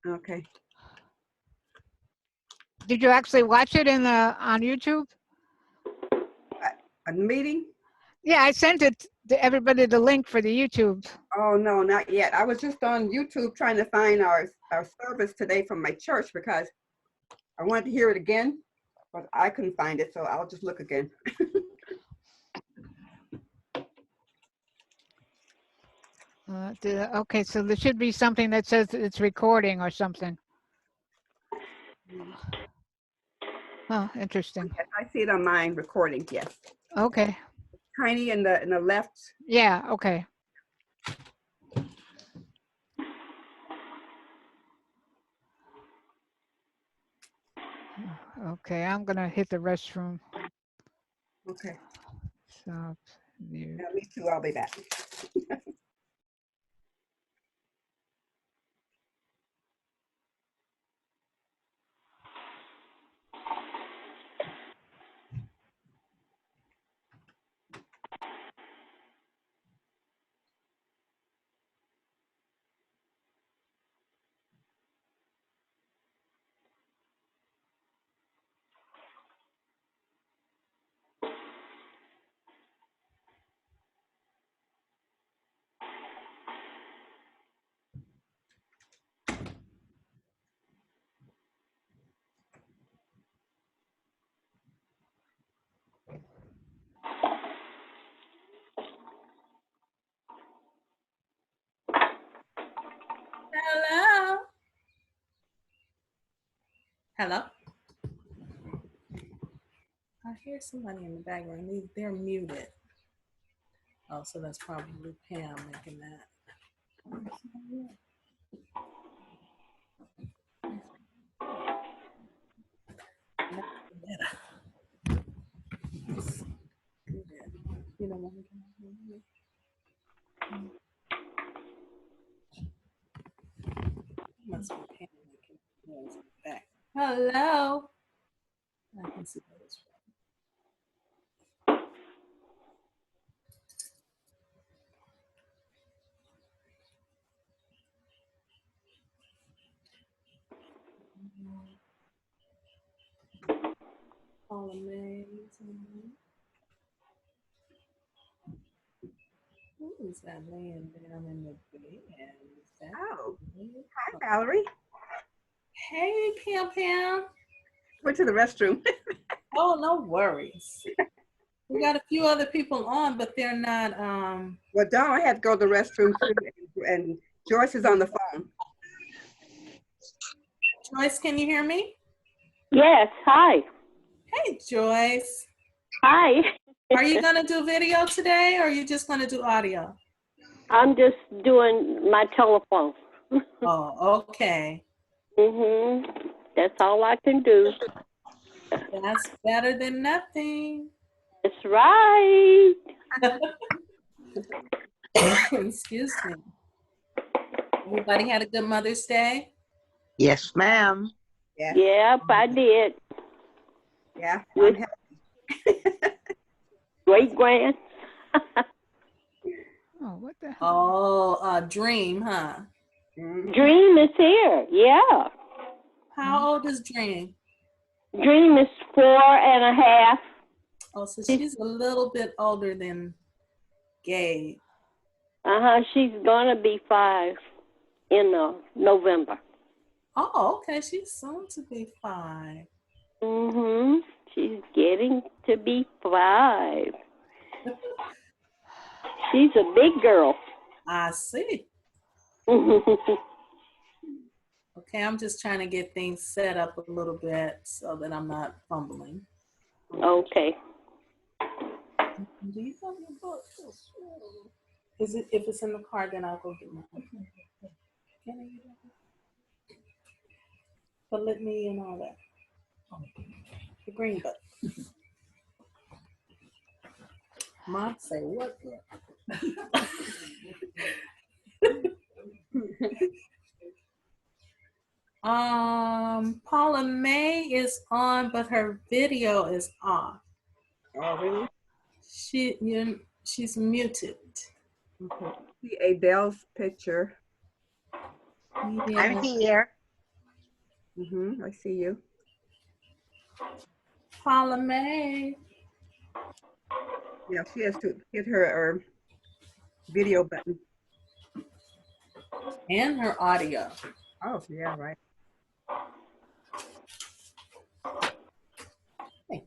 Okay. Did you actually watch it on YouTube? A meeting? Yeah, I sent it to everybody, the link for the YouTube. Oh, no, not yet. I was just on YouTube trying to find our service today from my church because I wanted to hear it again, but I couldn't find it, so I'll just look again. Okay, so there should be something that says it's recording or something. Oh, interesting. Yes, I see it on mine recording, yes. Okay. Tiny in the left. Yeah, okay. Okay, I'm gonna hit the restroom. Okay. Stop. Mute. Yeah, me too, I'll be back. Hello. Hello. I hear somebody in the background. They're muted. Oh, so that's probably Pam making that. You don't want to must be Pam making noise in the back. Hello. I can see that as well. All amazing. Who is that laying down in the bed? Is that Oh, hi, Valerie. Hey, Pam Pam. Went to the restroom. Oh, no worries. We got a few other people on, but they're not. Well, Dawn, I had to go to the restroom too, and Joyce is on the phone. Joyce, can you hear me? Yes, hi. Hey, Joyce. Hi. Are you going to do video today or are you just going to do audio? I'm just doing my telephone. Oh, okay. That's all I can do. That's better than nothing. That's right. Excuse me. Everybody had a good Mother's Day? Yes, ma'am. Yeah. Yep, I did. Yeah. With great grand. Oh, what the hell? Oh, Dream, huh? Dream is here. Yeah. How old is Dream? Dream is 4.5. Oh, so she's a little bit older than Gabe. She's gonna be 5 in November. Oh, okay. She's soon to be 5. She's getting to be 5. She's a big girl. I see. Okay, I'm just trying to get things set up a little bit so that I'm not fumbling. Okay. Do you have your book? Is it, if it's in the car, then I'll go get my book. Can I get it? But let me in all that. The green book. Mom say what? Paula May is on, but her video is off. Oh, really? She's muted. Okay. See Adele's picture. I'm here. I see you. Paula May. Yeah, she has to hit her video button. And her audio. Oh, yeah, right. Thank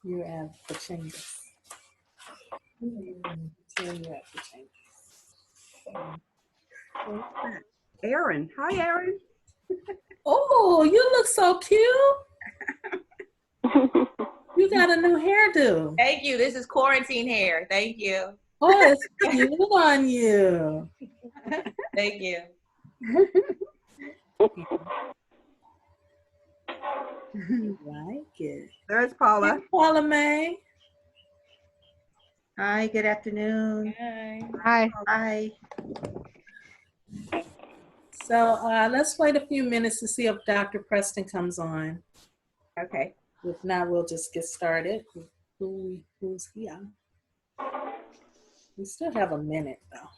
you have the changes. Continue at the changes. Aaron. Hi, Aaron. Oh, you look so cute. You got a new hairdo. Thank you. This is quarantine hair. Thank you. Oh, it's cute on you. Thank you. Like it. There's Paula. Hey, Paula May. Hi, good afternoon. Hi. Hi. So let's wait a few minutes to see if Dr. Preston comes on. Okay. If not, we'll just get started. Who's here? We still have a minute though.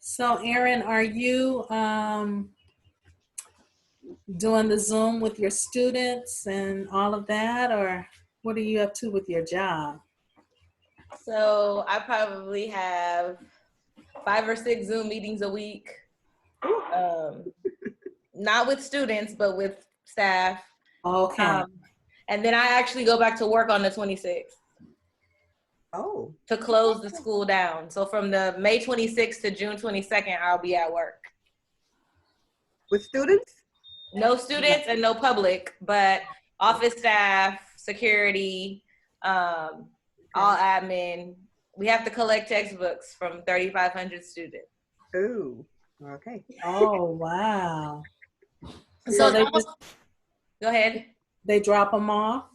So Erin, are you doing the Zoom with your students and all of that, or what are you up to with your job? So I probably have 5 or 6 Zoom meetings a week. Not with students, but with staff. Okay. And then I actually go back to work on the 26th Oh, to close the school down. So from the May 26th to June 22nd, I'll be at work. with students? No students and no public, but office staff, security, all admin. We have to collect textbooks from 3,500 students. Ooh, okay. Oh, wow. So they go ahead. They drop them off?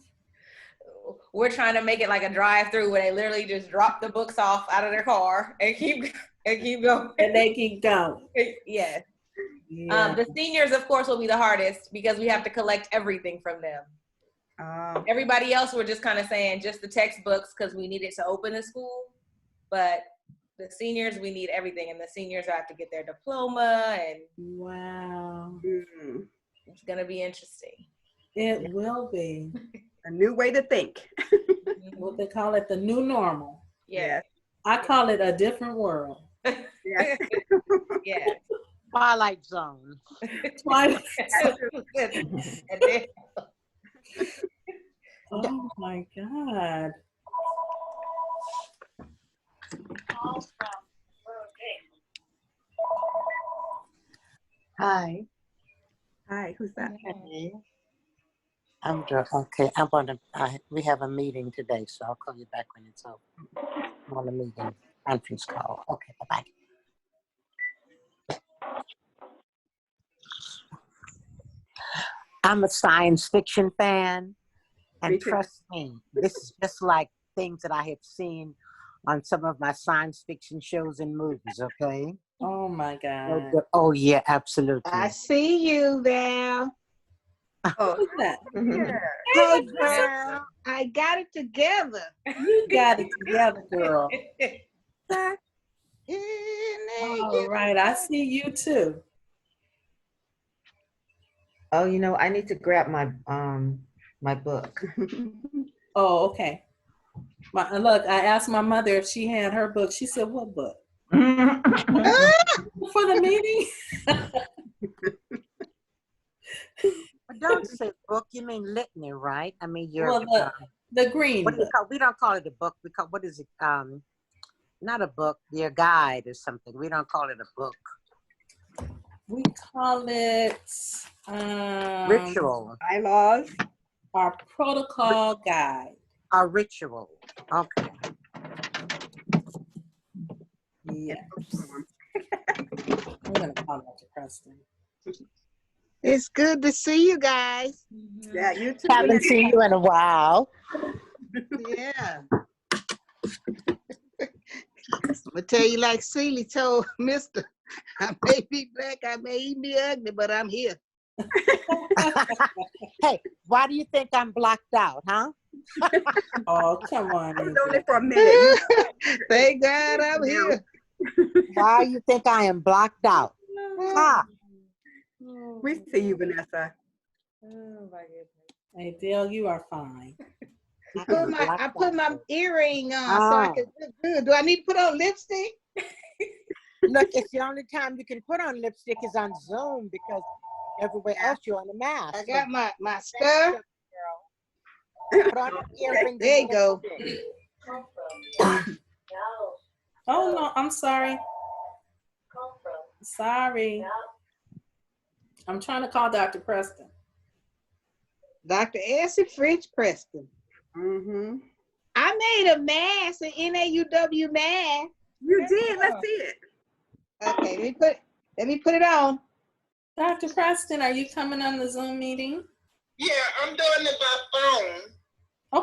We're trying to make it like a drive-through where they literally just drop the books off out of their car and keep going. And they keep going. Yes. Yeah. The seniors, of course, will be the hardest because we have to collect everything from them. Everybody else, we're just kind of saying just the textbooks because we need it to open the school. But the seniors, we need everything. And the seniors have to get their diploma. And Wow. it's going to be interesting. It will be. A new way to think. What they call it, the new normal. Yeah. I call it a different world. Yeah. Yeah. Twilight Zone. Twilight. And then, Oh my God. Hi. Hi, who's that? Hey. Okay. I'm on we have a meeting today, so I'll call you back when it's over. I'm on a meeting, conference call. Okay, bye-bye. I'm a science fiction fan, Me and too. trust me, this is just like things that I have seen on some of my science fiction shows and movies, okay? Oh my God. Oh, yeah, absolutely. I see you there. Oh, Who's that? Hey, girl, I got it together. You got it together, girl. All right, I see you too. Oh, you know, I need to grab my my book. Oh, okay. Look, I asked my mother if she had her book. She said, "What book?" For the meeting. But don't say book, you mean litany, right? I mean, you're Well, the green what do you book. call? We don't call it a book. We call, what is it? Not a book. Your guide or something. We don't call it a book. We call it Ritual. bylaws. our protocol guide. A ritual. Okay. Yeah. I'm gonna call Dr. Preston. It's good to see you guys. Yeah, you too. Haven't seen you in a while. Yeah. I'll tell you like Celie told Mr. I may be black, I may even be ugly, but I'm here. Hey, why do you think I'm blocked out, huh? Oh, come on. That was Izzy. only for a minute. Thank God I'm here. Why you think I am blocked out? Ha! We see you, Vanessa. Oh my goodness. Hey, Dale, you are fine. I put my earring on so I can look good. Do I need to put on lipstick? Look, it's the only time you can put on lipstick is on Zoom because everywhere else you're on a mask. I got my stuff. Put on your earrings. There you go. Oh, no, I'm sorry. Sorry. I'm trying to call Dr. Preston. Dr. Essie French Preston. Mm-hmm. I made a mask, an NAUW mask. You did. Let's see it. Okay, let me put it on. Dr. Preston, are you coming on the Zoom meeting? Yeah, I'm doing it by phone.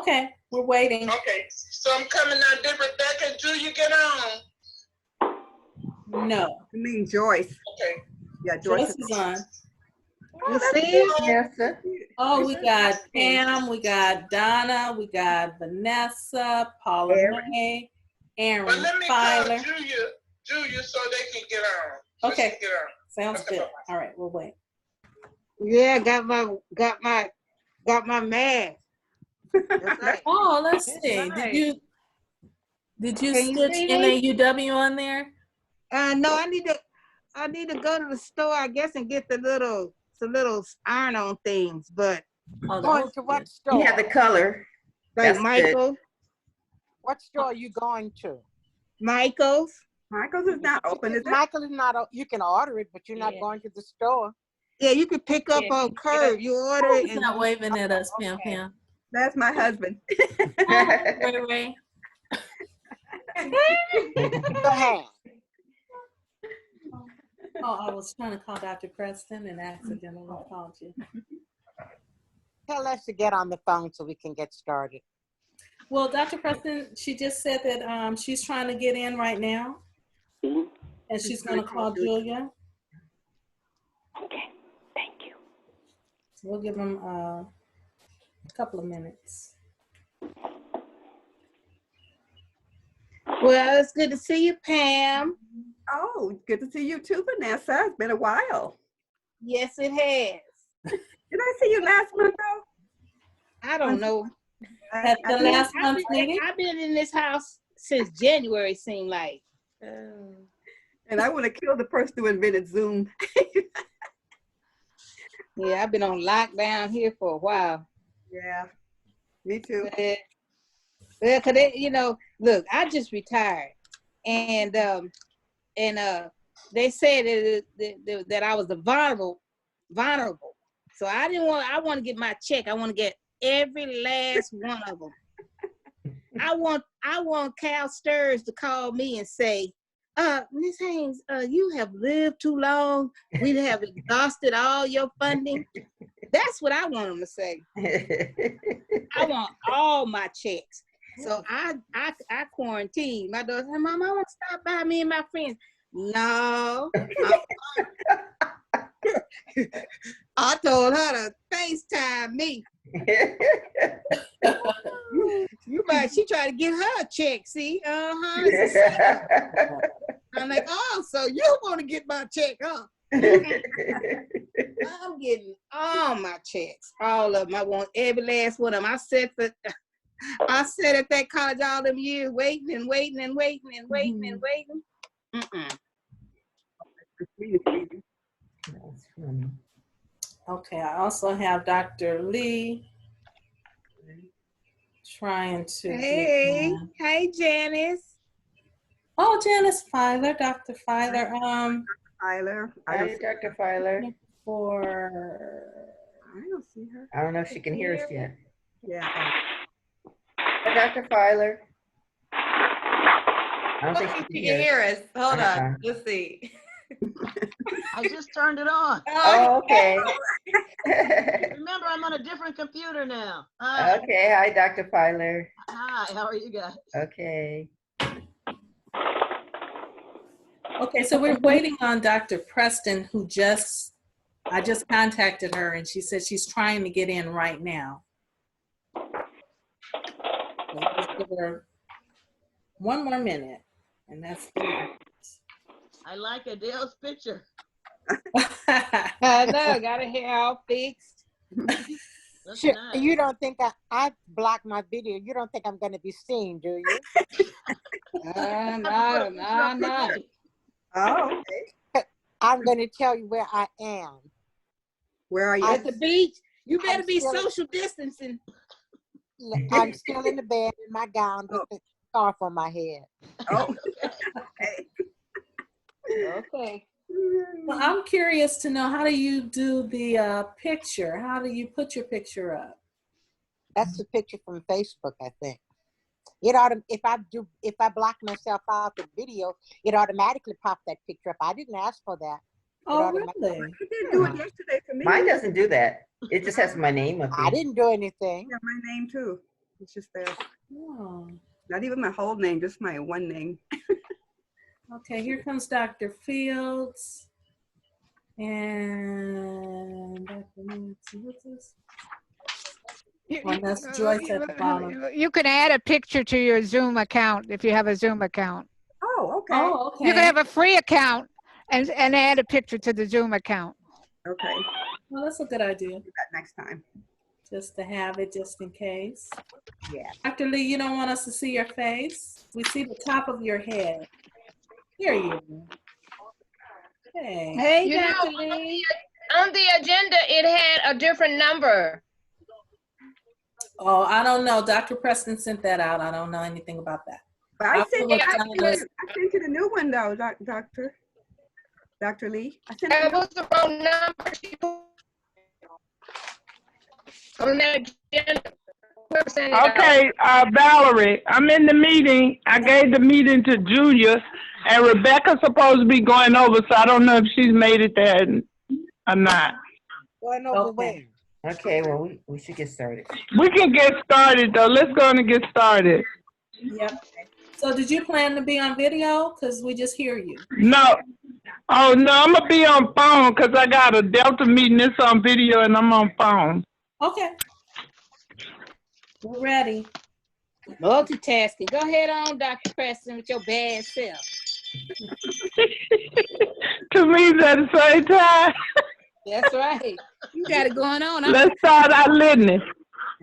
Okay, we're waiting. Okay, so I'm coming on. Did Rebecca Julia get on? No. You mean Joyce? Okay. Yeah, Joyce. Joyce is on. You see it? Yes, sir. Oh, we got Pam, we got Donna, we got Vanessa, Paula May, But Aaron let me call Filer. Julia, so they can get on. So Okay. she can get on. Sounds Okay, good. bye-bye. All right, we'll wait. Yeah, got my mask. That's right. Oh, let's That's see. right. Did you Can you stitch see me? NAUW on there? No, I need to go to the store, I guess, and get some little iron-on things, but Oh, Going that's to what good. store? You have the color. like That's good. What store are you going to? Michael's. Michael's is not open, is it? Michael is not. You can order it, but you're not going to the store. Yeah, you can pick up on Curve. You order it Who's and not waving at us, Pam Okay. Pam? That's my husband. Ray Ray. Go ahead. Oh, I was trying to call Dr. Preston and accidentally called you. Tell us to get on the phone so we can get started. Well, Dr. Preston, she just said that she's trying to get in right now, Mhm. and she's going to call Julia. Okay, thank you. We'll give them a couple of minutes. well, it's good to see you, Pam. Oh, good to see you too, Vanessa. It's been a while. Yes, it has. Did I see you last month though? I don't know. At the last month's meeting? I've been in this house since January, seemed like. And I want to kill the person who invented Zoom. Yeah, I've been on lockdown here for a while. Yeah, me too. Well, cause look, I just retired, and they said that I was vulnerable. So I want to get my check. I want to get every last one of them. I want Cal Sturz to call me and say, Ms. Haynes, you have lived too long. We have exhausted all your funding. That's what I want them to say. I want all my checks. So I quarantined. My daughter said, Mom, I want to stop by me and my friends. No. I told her to FaceTime me. She tried to get her a check, see? It's a I'm like, oh, so you want to get my check, huh? I'm getting all my checks, all of them. I want every last one of them. I sat at that college all them years waiting and waiting and waiting and waiting and waiting. That's funny. Okay, I also have Dr. Lee trying to get in. Hey, Janice. Oh, Janice Filer, Dr. Filer. Tyler. Hi, Dr. Filer. I don't see her. I don't know if she can hear us yet. Yeah. Hi, Dr. Filer. I don't think she You can can hear us. Hold Uh-huh. on. Let's see. I just turned it on. Oh, okay. Remember, I'm on a different computer now. Hi. Okay. Hi, Dr. Filer. Hi, how are you guys? Okay. Okay, so we're waiting on Dr. Preston, I just contacted her and she said she's trying to get in right now. Let's just give her one more minute, and that's 3 minutes. I like Adele's picture. I know, got her hair all fixed. Looks Sure, nice. you don't think I blocked my video? You don't think I'm going to be seen, do you? No. Oh, okay. I'm going to tell you where I am. Where are you? At the beach, you better I'm be still- social distancing. I'm still in the bed in my gown with the scarf on my head. Oh, okay. Okay. Well, I'm curious to know, how do you do the picture? How do you put your picture up? That's the picture from Facebook, I think. If I block myself out the video, it automatically popped that picture up. I didn't ask for that. Oh, really? You didn't do it yesterday for me. Mine doesn't do that. It just has my name up I there. didn't do anything. Yeah, my name too. It's just there. Oh. Not even my whole name, just my one name. Okay, here comes Dr. Fields. And Dr. Nancy, what's this? Oh, that's Joyce at the bottom. You can add a picture to your Zoom account if you have a Zoom account. Oh, okay. Oh, okay. You can have a free account and add a picture to the Zoom account. Okay. Well, that's a good idea, Do that next time. just to have it just in case. Yeah. Dr. Lee, you don't want us to see your face? We see the top of your head. Here you go. Hey. Hey, You know, Dr. Lee. on the agenda, it had a different number. Oh, I don't know. Dr. Preston sent that out. I don't know anything about that. But I I sent will you, tell us- I sent you the new one though, Dr. Lee. I sent That you. was the wrong number. She put on that agenda. Whoever sent it out. Okay, Valerie, I'm in the meeting. I gave the meeting to Julia, and Rebecca's supposed to be going over, so I don't know if she's made it there or not. Going over Okay. where? Okay, well, we should get started. We can get started, though. Let's go on and get started. Yep. So did you plan to be on video? Because we just hear you. No. Oh, no, I'm going to be on phone because I got a Delta meeting. It's on video, and I'm on phone. Okay. We're ready. Multitasking. Go ahead on, Dr. Preston, with your bad self. 2 meetings at the same time. That's right. You got it going on. Huh? Let's start our litany.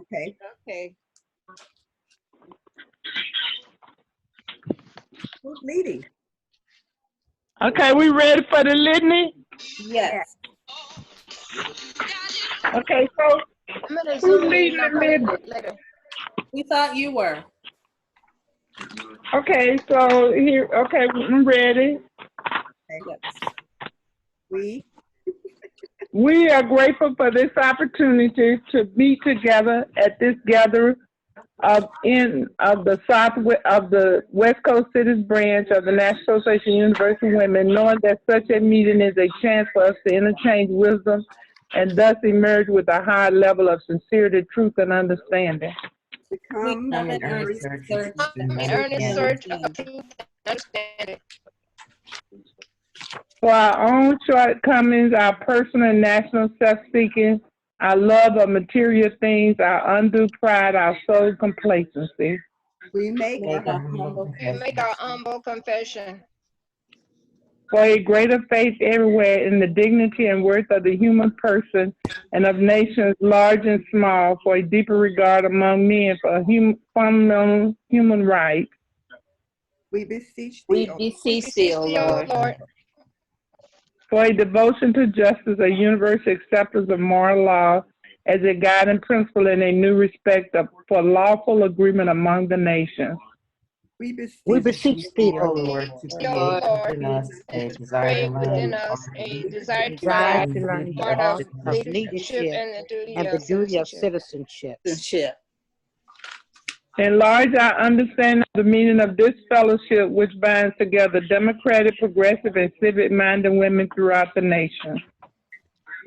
Okay. Okay. Who's leading? Okay, we ready for the litany? Yes. Okay, so I'm gonna who's zoom in leading the on it litany? later. We thought you were. Okay, so here, okay, I'm ready. We are grateful for this opportunity to meet together at this gathering of the West Coast Cities branch of the National Association of University Women, knowing that such a meeting is a chance for us to interchange wisdom and thus emerge with a high level of sincerity, truth, and understanding. Become I'm in earnest earnest search search. In earnest search of truth and understanding. For our own shortcomings, our personal and national self-seeking, our love of material things, our undue pride, our soul complacency. we make We make our humble confession. For a greater faith everywhere in the dignity and worth of the human person and of nations large and small, for a deeper regard among men for fundamental human rights. we beseech We thee, O beseech thee, O Lord. For a devotion to justice, a universal acceptance of moral law as a guiding principle and a new respect for lawful agreement among the nations. we We beseech beseech thee, O O Lord, to Lord, create within us a desire to create within learn, us a desire to desire learn to learn the part art of of leadership leadership and the duty and the of duty of citizenship. citizenship. Enlarge our understanding of the meaning of this fellowship, which binds together democratic, progressive, and civic-minded women throughout the nation.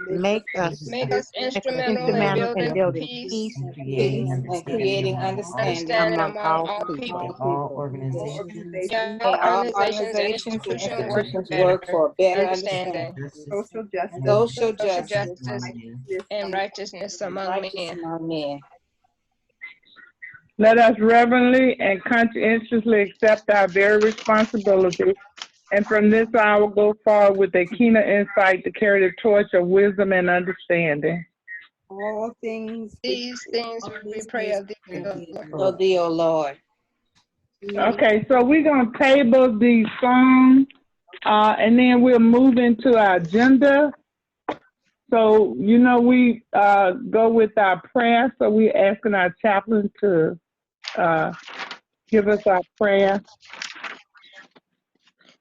Make us Make us instrumental in instrumental in building building peace, peace, and creating peace, and creating understanding understanding understanding among among all all people. may people. all All organizations organizations, All May all organizations and organizations and institutions work institutions for work better for a better understanding, understanding, justice social justice, social social justice, justice, righteousness and among righteousness and among righteousness men. among men. Let us reverently and conscientiously accept our very responsibility, and from this hour go forward with a keener insight to carry the torch of wisdom and understanding. all things which These things All we these pray things of thee, we O pray Lord. of thee, O Lord. Okay, so we're going to table the song, and then we'll move into our agenda. So, you know, we go with our prayer, so we're asking our chaplain to give us our prayer.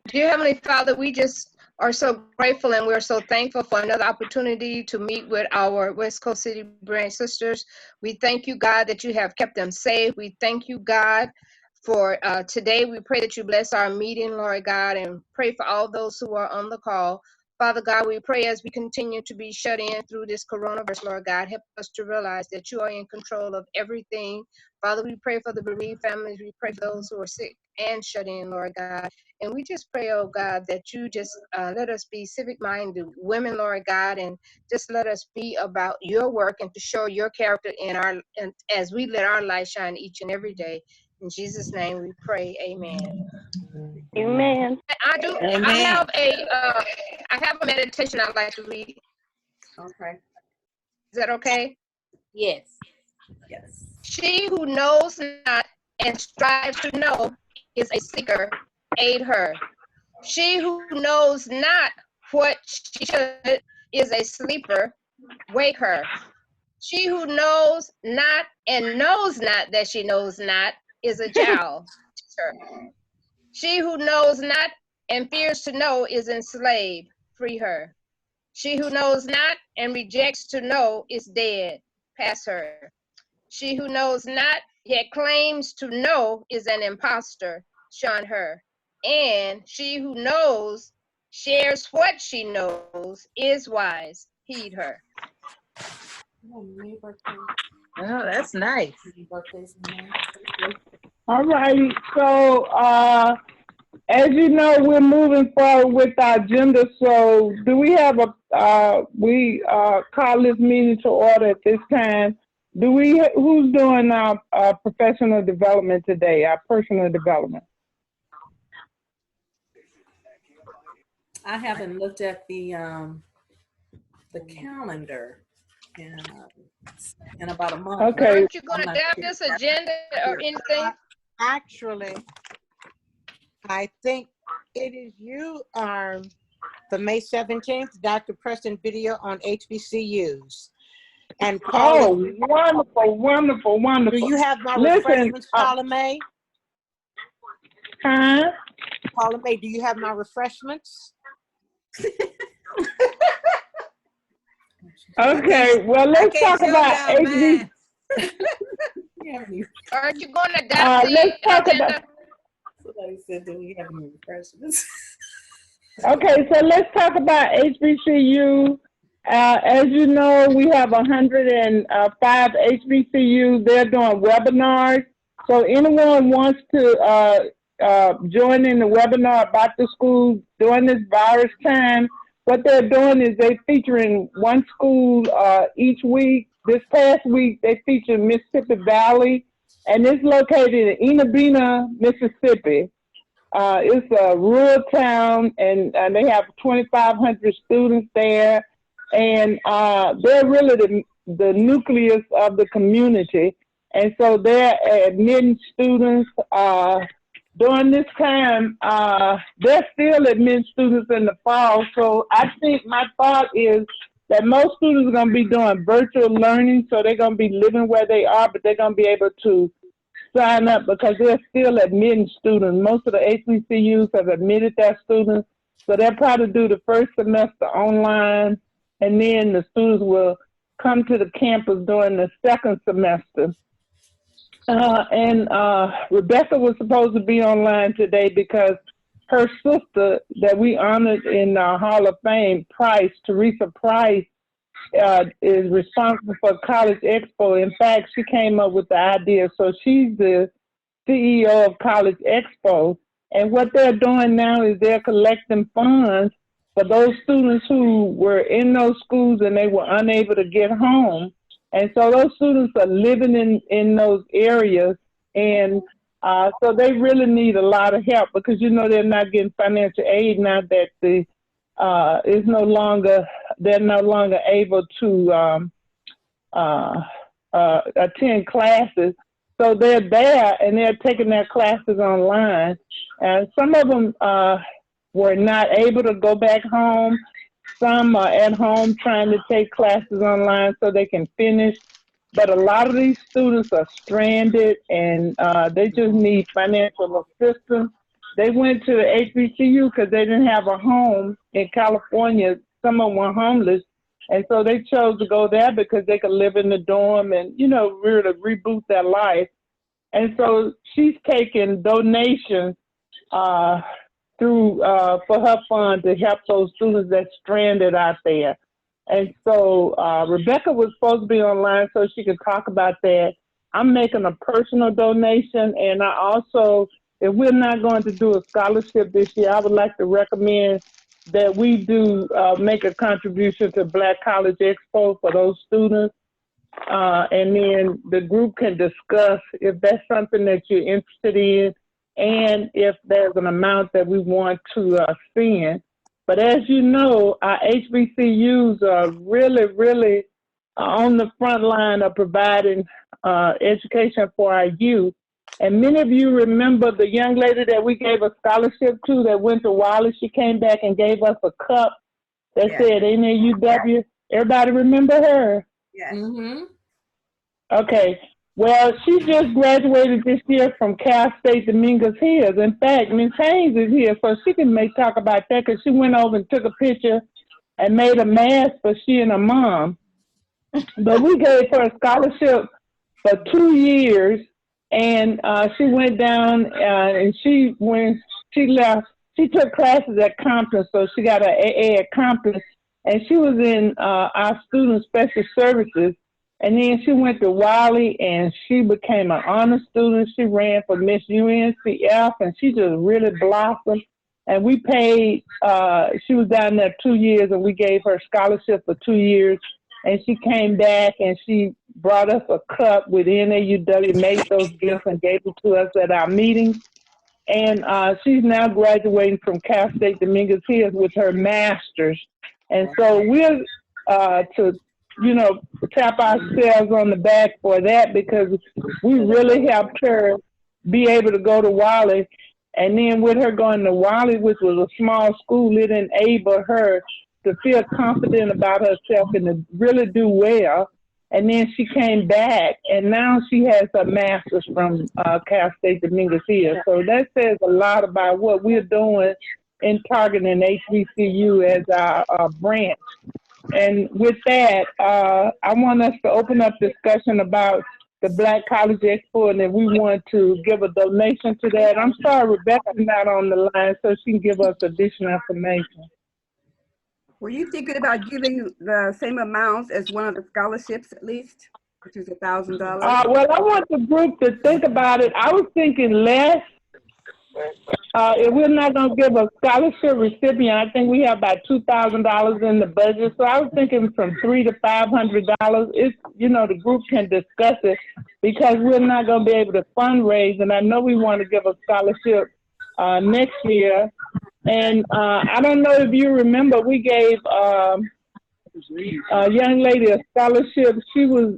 Dear Heavenly Father, we just are so grateful and we're so thankful for another opportunity to meet with our West Coast City branch sisters. We thank you, God, that you have kept them safe. We thank you, God, for today. We pray that you bless our meeting, Lord God, and pray for all those who are on the call. Father God, we pray as we continue to be shut in through this coronavirus, Lord God, help us to realize that you are in control of everything. Father, we pray for the bereaved families. We pray for those who are sick and shut in, Lord God. And we just pray, oh God, that you just let us be civic-minded women, Lord God, and just let us be about your work and to show your character in our, and as we let our light shine each and every day. In Jesus' name we pray, amen. Amen. Amen. I have a meditation I'd like to read. okay. Is that okay? Yes. Yes. She who knows not and strives to know is a seeker, aid her. She who knows not what she should is a sleeper, wake her. She who knows not and knows not that she knows not is a child, teach her. She who knows not and fears to know is enslaved, free her. She who knows not and rejects to know is dead, pass her. She who knows not yet claims to know is an impostor, shun her. And she who knows, shares what she knows, is wise, heed her. Oh, that's nice. All righty, so as you know, we're moving forward with our agenda. So do we have we call this meeting to order at this time. Who's doing our professional development today, our personal development? I haven't looked at the calendar in about a month. Okay. Aren't you going I'm to not adapt sure. this agenda or anything? Actually, I think it is you, the May 17th, Dr. Preston video on HBCUs. And Paula, wonderful. do you have my Listen, refreshments, Paula May? Huh? Paula May, do you have my refreshments? Okay, well, let's talk about HBCU. Aren't you going to adapt the Let's talk agenda? about. Somebody said, do we have any refreshments? Okay, so let's talk about HBCU. As you know, we have 105 HBCUs. They're doing webinars. So anyone wants to join in the webinar about the school during this virus time, what they're doing is they're featuring one school each week. This past week, they featured Mississippi Valley, and it's located in Enabina, Mississippi. It's a rural town, and they have 2,500 students there, and they're really the nucleus of the community. And so they're admitting students during this time. They're still admitting students in the fall. So I think my thought is that most students are going to be doing virtual learning, so they're going to be living where they are, but they're going to be able to sign up because they're still admitting students. Most of the HBCUs have admitted their students, so they'll probably do the first semester online, and then the students will come to the campus during the second semester. Rebecca was supposed to be online today because her sister that we honored in Hall of Fame, Teresa Price, is responsible for College Expo. In fact, she came up with the idea. So she's the CEO of College Expo. And what they're doing now is they're collecting funds for those students who were in those schools and they were unable to get home. And so those students are living in those areas. And so they really need a lot of help because, you know, they're not getting financial aid now that they're no longer able to attend classes. So they're there and they're taking their classes online. And some of them were not able to go back home. Some are at home trying to take classes online so they can finish. But a lot of these students are stranded and they just need financial assistance. They went to the HBCU because they didn't have a home in California. Some of them were homeless. And so they chose to go there because they could live in the dorm and, you know, really reboot their life. And so she's taking donations through for her fund to help those students that's stranded out there. And so Rebecca was supposed to be online so she could talk about that. I'm making a personal donation, and I also, if we're not going to do a scholarship this year, I would like to recommend that we do make a contribution to Black College Expo for those students. And then the group can discuss if that's something that you're interested in and if there's an amount that we want to spend. But as you know, our HBCUs are really, really on the front line of providing education for our youth. And many of you remember the young lady that we gave a scholarship to that went to Wallace. She came back and gave us a cup that said NAUW. Everybody remember her? Yes. Mm-hmm. Okay. Well, she just graduated this year from Cal State Dominguez Hills. In fact, Ms. Haynes is here, so she can talk about that because she went over and took a picture and made a mask for she and her mom. But we gave her a scholarship for 2 years, and she went down and when she left, she took classes at Compton, so she got an AA at Compton, and she was in our student special services. And then she went to Wiley and she became an honor student. She ran for Miss UNCF and she just really blossomed. And we paid, she was down there 2 years and we gave her scholarship for 2 years. And she came back and she brought us a cup with NAUW, made those gifts and gave it to us at our meeting. And she's now graduating from Cal State Dominguez Hills with her master's. And so we're tap ourselves on the back for that because we really helped her be able to go to Wiley. And then with her going to Wiley, which was a small school, it enabled her to feel confident about herself and to really do well. And then she came back, and now she has a master's from Cal State Dominguez Hills. So that says a lot about what we're doing in targeting HBCU as our branch. And with that, I want us to open up discussion about the Black College Expo, and if we want to give a donation to that. I'm sorry Rebecca's not on the line, so she can give us additional information. Were you thinking about giving the same amount as one of the scholarships at least, which is $1,000? Well, I want the group to think about it. I was thinking less. If we're not going to give a scholarship recipient, I think we have about $2,000 in the budget. So I was thinking from $300 to $500. It's, the group can discuss it because we're not going to be able to fundraise. And I know we want to give a scholarship next year. And I don't know if you remember, we gave a young lady a scholarship. She was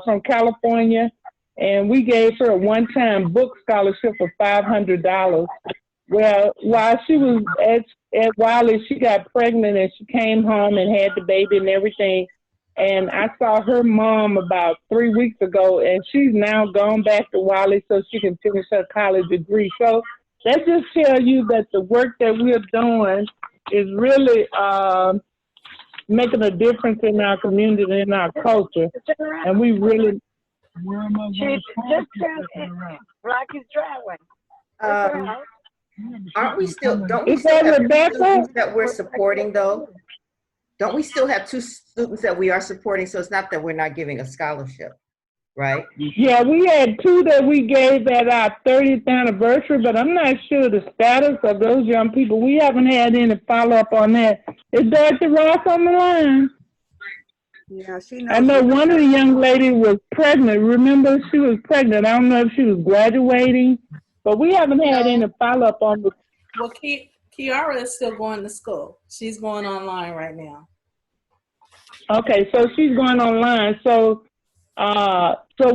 from California. And we gave her a one-time book scholarship for $500. Well, while she was at Wiley, she got pregnant and she came home and had the baby and everything. And I saw her mom about 3 weeks ago, and she's now gone back to Wiley so she can finish her college degree. So that just tells you that the work that we're doing is really making a difference in our community and in our culture. And we really... Rocky's driveway. Aren't we still, don't we Is still that have Rebecca? students that we're supporting though? don't we still have 2 students that we are supporting? So it's not that we're not giving a scholarship, right? Yeah, we had 2 that we gave at our 30th anniversary, but I'm not sure the status of those young people. We haven't had any follow-up on that. Is Dorothy Ross on the line? Yeah, she I knows. know one of the young ladies was pregnant. Remember, she was pregnant. I don't know if she was graduating, but we haven't had any follow-up on the. Well, Kiara is still going to school. She's going online right now. Okay, so she's going online. So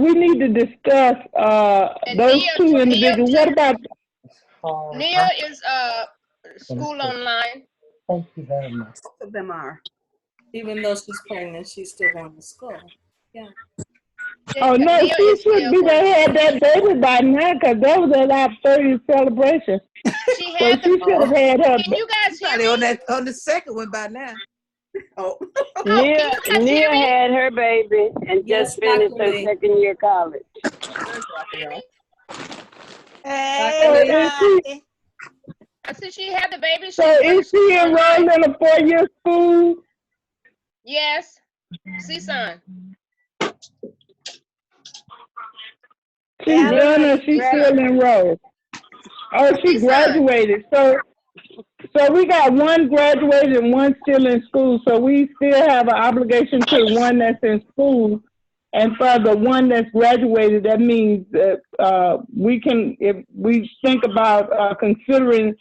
we need to discuss those Nia, 2 individuals. What about? Nia is school online. Thank you very much. Both of them are. Even though she's pregnant, she's still going to school. Yeah. Oh no, Nia she is should still be. going They to had that baby by now because that was at our 30th celebration. She So had she should have had her. Can you guys hear Probably me? on the second one by now. Oh. Oh, can you guys hear me? had her baby and Yes, just finished Dr. her Lee. second year college. Hey, Dottie. I said she had the baby. So is she enrolled in a 4-year school? Yes. CSUN. She's done or she's still enrolled? Oh, she graduated. So we got 1 graduated and 1 still in school. So we still have an obligation to the 1 that's in school. And for the 1 that's graduated, that means that we can, if we think about considering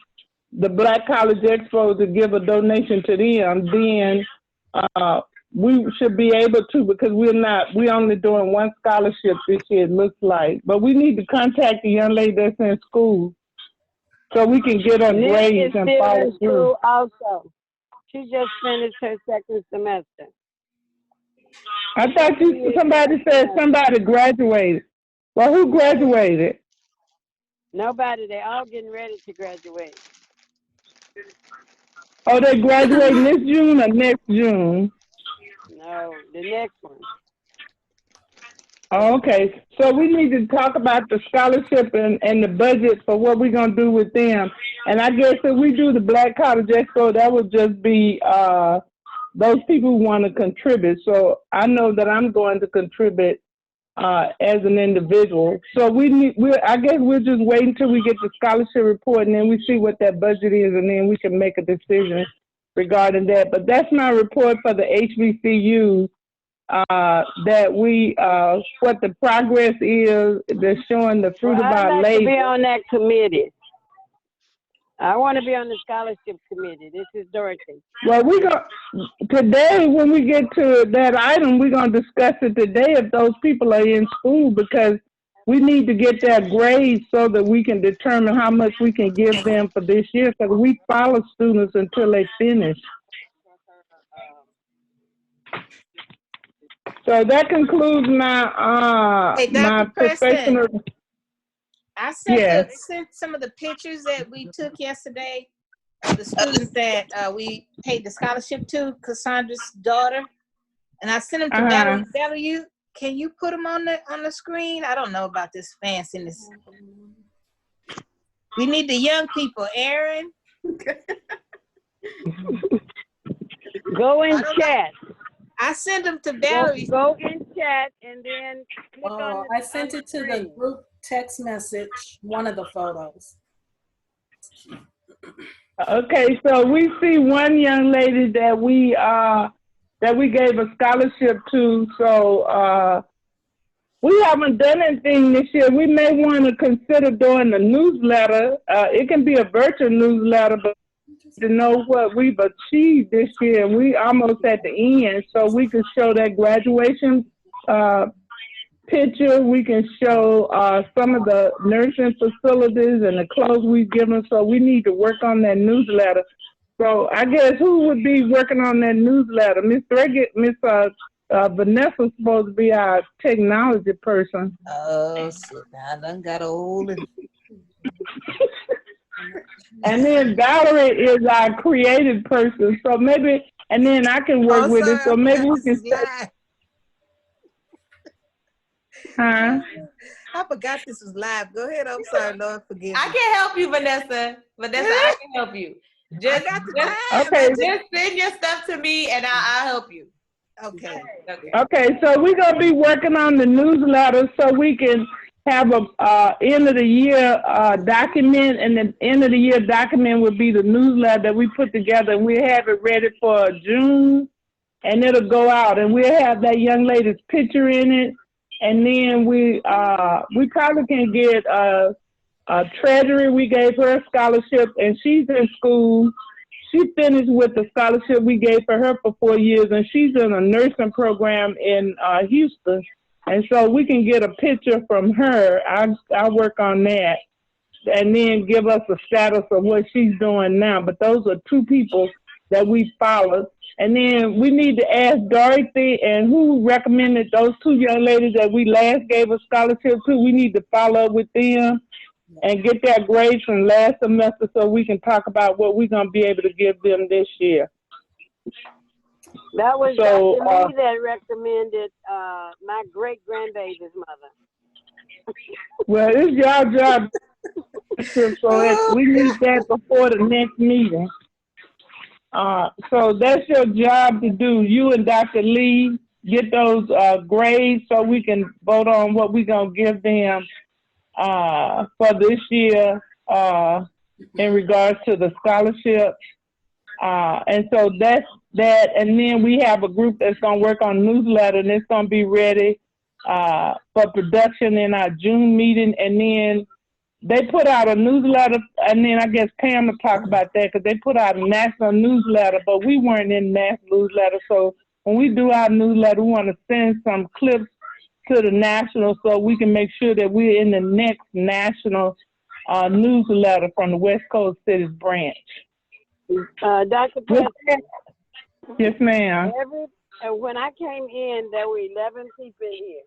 the Black College Expo to give a donation to them, then we should be able to, because we're only doing 1 scholarship this year, it looks like. But we need to contact the young lady that's in school so we can get her grades and follow through. Also, she just finished her second semester. I thought somebody said somebody graduated. Well, who graduated? Nobody. They all getting ready to graduate. Oh, they graduating this June or next June? No, the next one. Oh, okay. So we need to talk about the scholarship and the budget for what we're going to do with them. And I guess if we do the Black College Expo, that would just be those people who want to contribute. So I know that I'm going to contribute as an individual. So I guess we'll just wait until we get the scholarship report and then we see what that budget is and then we can make a decision regarding that. But that's my report for the HBCUs, that we, what the progress is, they're showing the fruit of our I'd like labor. to be on that committee. I want to be on the scholarship committee. This is Dorothy. Well, today, when we get to that item, we're going to discuss it today if those people are in school, because we need to get their grades so that we can determine how much we can give them for this year, because we follow students until they finish. So that concludes my Hey, Dr. my professional. I sent, Yes. sent some of the pictures that we took yesterday of the students that we paid the scholarship to, Cassandra's daughter, and I sent them to Valerie. Valerie, can you put them on the screen? I don't know about this fanciness. We need the young people, Aaron. Go in chat. I sent them to Valerie. Go in chat and then click on I sent it to the group text message, one of the photos. Okay, so we see one young lady that we gave a scholarship to. So we haven't done anything this year. We may want to consider doing a newsletter. It can be a virtual newsletter, but to know what we've achieved this year. We almost at the end, so we can show that graduation picture. We can show some of the nursing facilities and the clothes we've given. So we need to work on that newsletter. So I guess who would be working on that newsletter? Miss Vanessa's supposed to be our technology person. Oh, shit. I done got old. And then Valerie is our creative person. So maybe, and then I can work with it. So maybe we can start. Huh? I forgot this was live. Go ahead. I'm sorry, Lord, forgive me. I can help you, Vanessa. Vanessa, I can help you. Just, Okay. just send your stuff to me and I'll help you. Okay. Okay, so we're gonna be working on the newsletter so we can have a end of the year document, and the end of the year document will be the newsletter that we put together, and we'll have it ready for June, and it'll go out, and we'll have that young lady's picture in it, and then we probably can get Treasury. We gave her a scholarship, and she's in school. She finished with the scholarship we gave for her for 4 years, and she's in a nursing program in Houston. And so we can get a picture from her. I'll work on that, and then give us a status of what she's doing now. But those are 2 people that we followed. And then we need to ask Dorothy and who recommended those 2 young ladies that we last gave a scholarship to. We need to follow up with them and get their grades from last semester so we can talk about what we're going to be able to give them this year. That was So, Dr. Lee that recommended my great-grandbaby's mother. Well, it's your job, so we need that before the next meeting. So that's your job to do. You and Dr. Lee get those grades so we can vote on what we're going to give them for this year in regards to the scholarship. And so that's that. And then we have a group that's going to work on newsletter, and it's going to be ready for production in our June meeting. And then they put out a newsletter, and then I guess Pam will talk about that, because they put out a national newsletter, but we weren't in the national newsletter. So when we do our newsletter, we want to send some clips to the national so we can make sure that we're in the next national newsletter from the West Coast Cities branch. Dr. President. Yes, ma'am. When I came in, there were 11 people here.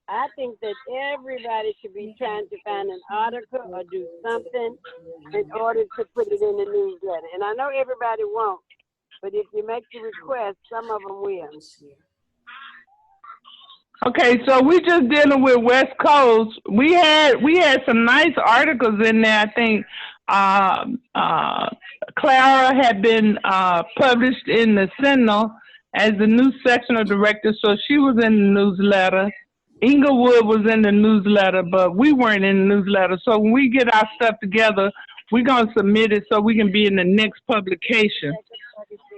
I think that everybody should be trying to find an article or do something in order to put it in the newsletter. And I know everybody won't, but if you make the request, some of them will. Okay, so we just dealing with West Coast. We had some nice articles in there. I think Clara had been published in the Sentinel as the new sectional director, so she was in the newsletter. Inglewood was in the newsletter, but we weren't in the newsletter. So when we get our stuff together, we're going to submit it so we can be in the next publication.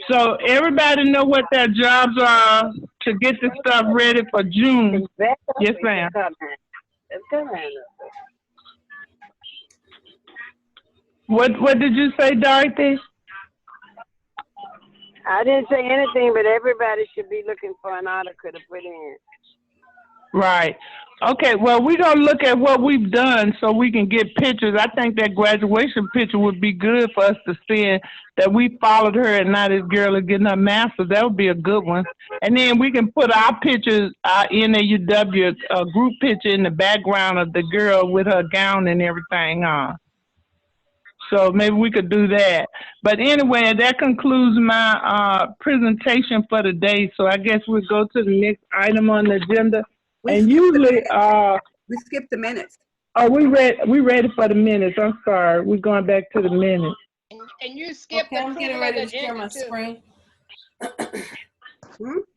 So everybody know what their jobs are to get the stuff ready for June. Yes, ma'am. What did you say, Dorothy? I didn't say anything, but everybody should be looking for an article to put in. Right. Okay, well, we're going to look at what we've done so we can get pictures. I think that graduation picture would be good for us to see that we followed her and now this girl is getting her master's. That would be a good one. And then we can put our pictures, our NAUW group picture in the background of the girl with her gown and everything on. So maybe we could do that. But anyway, that concludes my presentation for the day. So I guess we'll go to the next item on the agenda. And usually, we skipped the minutes. Oh, we ready for the minutes. I'm sorry. We're going back to the minutes. And you skipped the I'm getting ready to share my screen.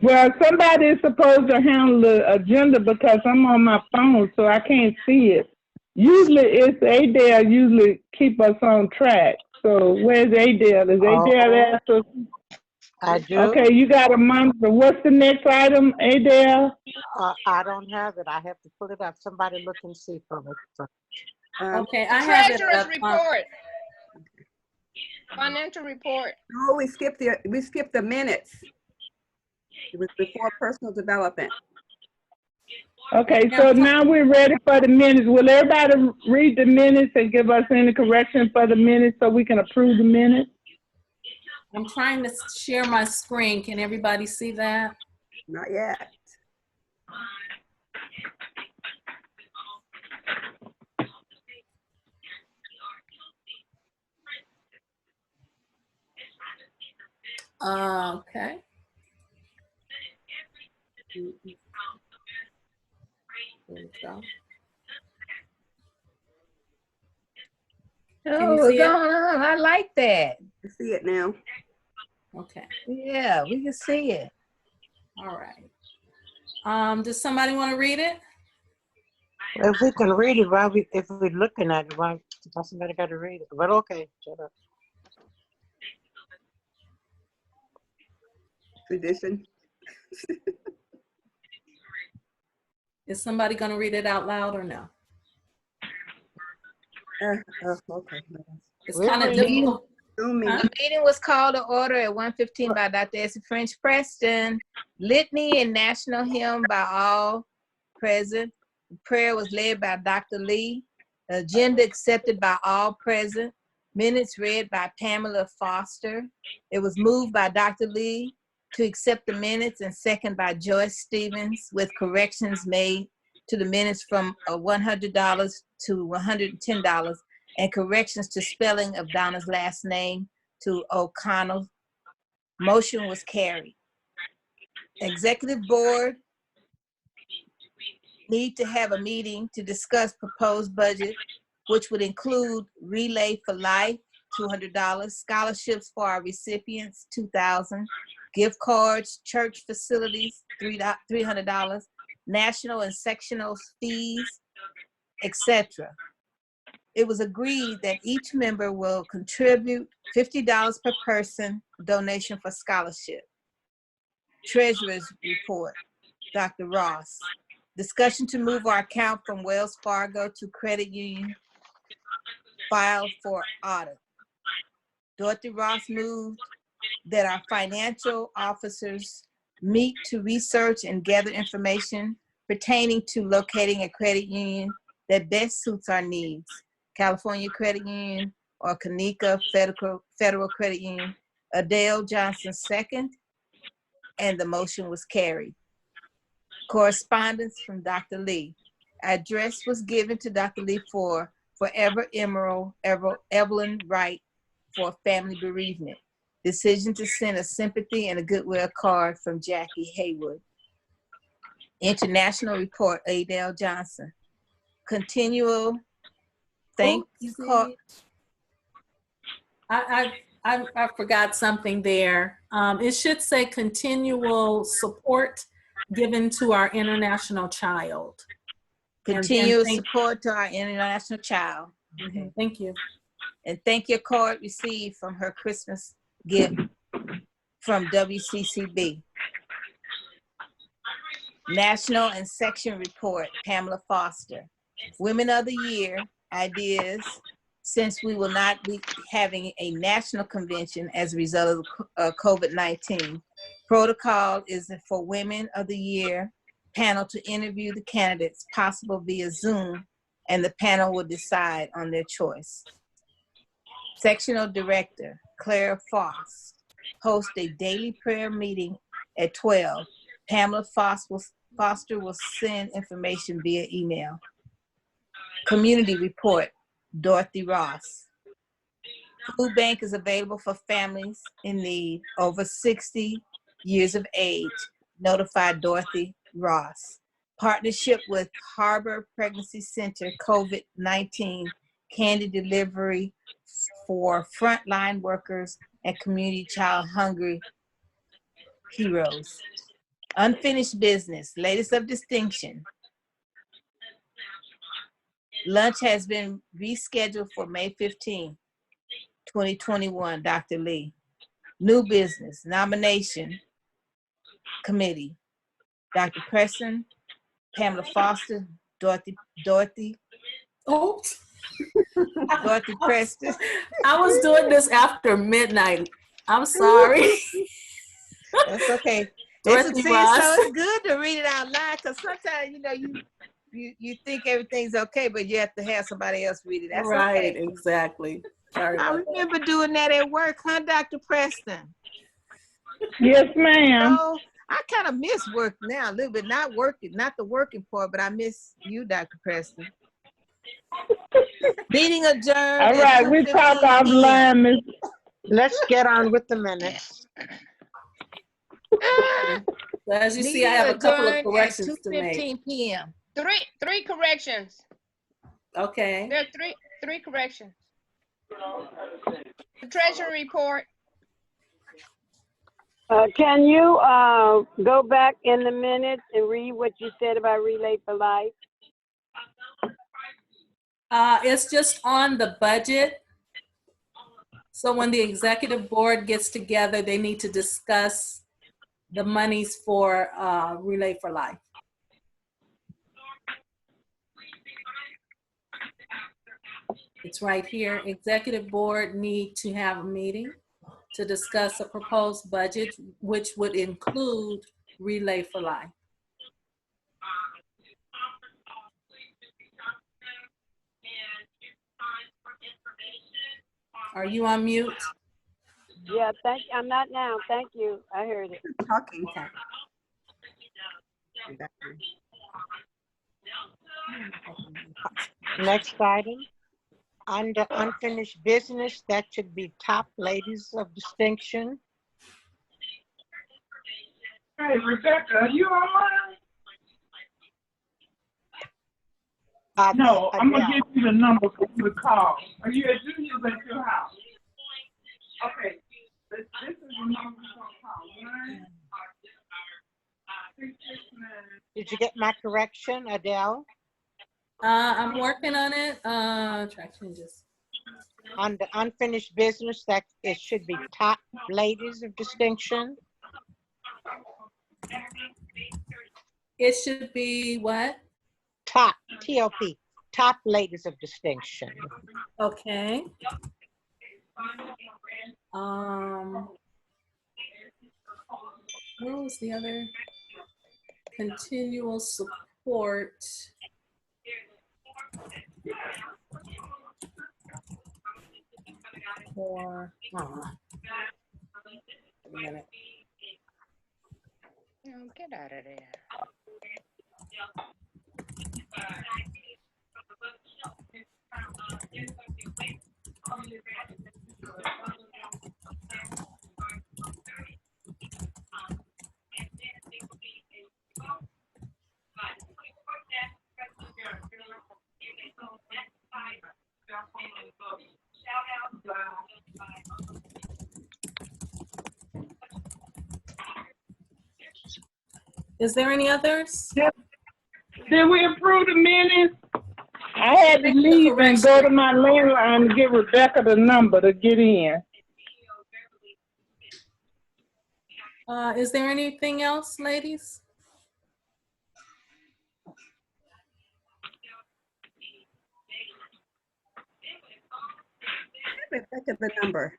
Well, somebody is supposed to handle the agenda because I'm on my phone, so I can't see it. Usually, it's Adele usually keep us on track. So where's Adele? Is Adele there? I do. Okay, you got a monitor. What's the next item, Adele? I don't have it. I have to pull it up. Somebody look and see for me. Okay, I have it Treasurer's up. report. Financial report. No, we skipped the minutes. It was before personal development. Okay, so now we're ready for the minutes. Will everybody read the minutes and give us any correction for the minutes so we can approve the minutes? I'm trying to share my screen. Can everybody see that? Not yet. Okay. There we go. Oh, what's going on? I like that. I see it now. Okay. Yeah, we can see it. All right. Does somebody want to read it? If we can read it, if we're looking at it, why somebody got to read it? But okay, shut up. Tradition. Is somebody going to read it out loud or no? Okay. It's kind of reading. difficult. The meeting was called to order at 1:15 by Dr. Essie French Preston. Litany and national hymn by all present. Prayer was led by Dr. Lee. The agenda accepted by all present. Minutes read by Pamela Foster. It was moved by Dr. Lee to accept the minutes and second by Joyce Stevens with corrections made to the minutes from $100 to $110 and corrections to spelling of Donna's last name to O'Connell. Motion was carried. Executive board need to have a meeting to discuss proposed budget, which would include Relay for Life, $200, scholarships for our recipients, $2,000, gift cards, church facilities, $300, national and sectional fees, etc. It was agreed that each member will contribute $50 per person donation for scholarship. Treasurer's report, Dr. Ross. Discussion to move our account from Wells Fargo to credit union filed for audit. Dorothy Ross moved that our financial officers meet to research and gather information pertaining to locating a credit union that best suits our needs. California Credit Union or Kanika Federal Credit Union. Adele Johnson second, and the motion was carried. Correspondence from Dr. Lee. Address was given to Dr. Lee for Forever Emerald Evelyn Wright for family bereavement. Decision to send a sympathy and a goodwill card from Jackie Haywood. International report, Adele Johnson. Continual thank you card. I forgot something there. It should say continual support given to our international child. Continual support to our international child. Okay, thank you. And thank you card received from her Christmas gift from WCCB. National and section report, Pamela Foster. Women of the Year ideas, since we will not be having a national convention as a result of COVID-19. Protocol is for Women of the Year panel to interview the candidates, possible via Zoom, and the panel will decide on their choice. Sectional Director, Claire Foss, host a daily prayer meeting at 12. Pamela Foster will send information via email. Community report, Dorothy Ross. Food bank is available for families in need over 60 years of age. Notify Dorothy Ross. Partnership with Harbor Pregnancy Center, COVID-19 candy delivery for frontline workers and community child hungry heroes. Unfinished business, latest of distinction. Lunch has been rescheduled for May 15, 2021, Dr. Lee. New business, nomination committee. Dr. Preston, Pamela Foster, Dorothy Preston. I was doing this after midnight. I'm sorry. That's okay. Dorothy So Ross. it's good to read it out loud because sometimes, you think everything's okay, but you have to have somebody else read it. That's right, okay. Exactly. Sorry I remember doing that at work, huh, Dr. Preston? Yes, ma'am. So I kind of miss work now a little bit. Not the working part, but I miss you, Dr. Preston. Meeting adjourned. All right, we talk offline, Miss. Let's get on with the minutes. So as you see, I have a couple of corrections to make. 2:15 p.m. Three corrections. Okay. There are three corrections. The treasury report. Can you go back in the minutes and read what you said about Relay for Life? It's just on the budget. So when the executive board gets together, they need to discuss the monies for Relay for Life. It's right here. Executive board need to have a meeting to discuss a proposed budget, which would include Relay for Life. Are you on mute? Yeah, I'm not now. Thank you. I heard it. Talking. Okay. Next item, under unfinished business, that should be top ladies of distinction. Hey, Rebecca, are you online? No, I'm gonna give you the number for you to call. Are you at Junior's at your house? Okay, this is the number you're gonna call. 9-669. Did you get my correction, Adele? I'm working on it. Track changes. Under unfinished business, that it should be top ladies of distinction. It should be what? Top, T-O-P, top ladies of distinction. Okay. Where was the other? Continual support. For, a minute. Oh, get out of there. Is there any others? Did we approve the minutes? I had to leave and go to my landline to give Rebecca the number to get in. Is there anything else, ladies? Rebecca, the number.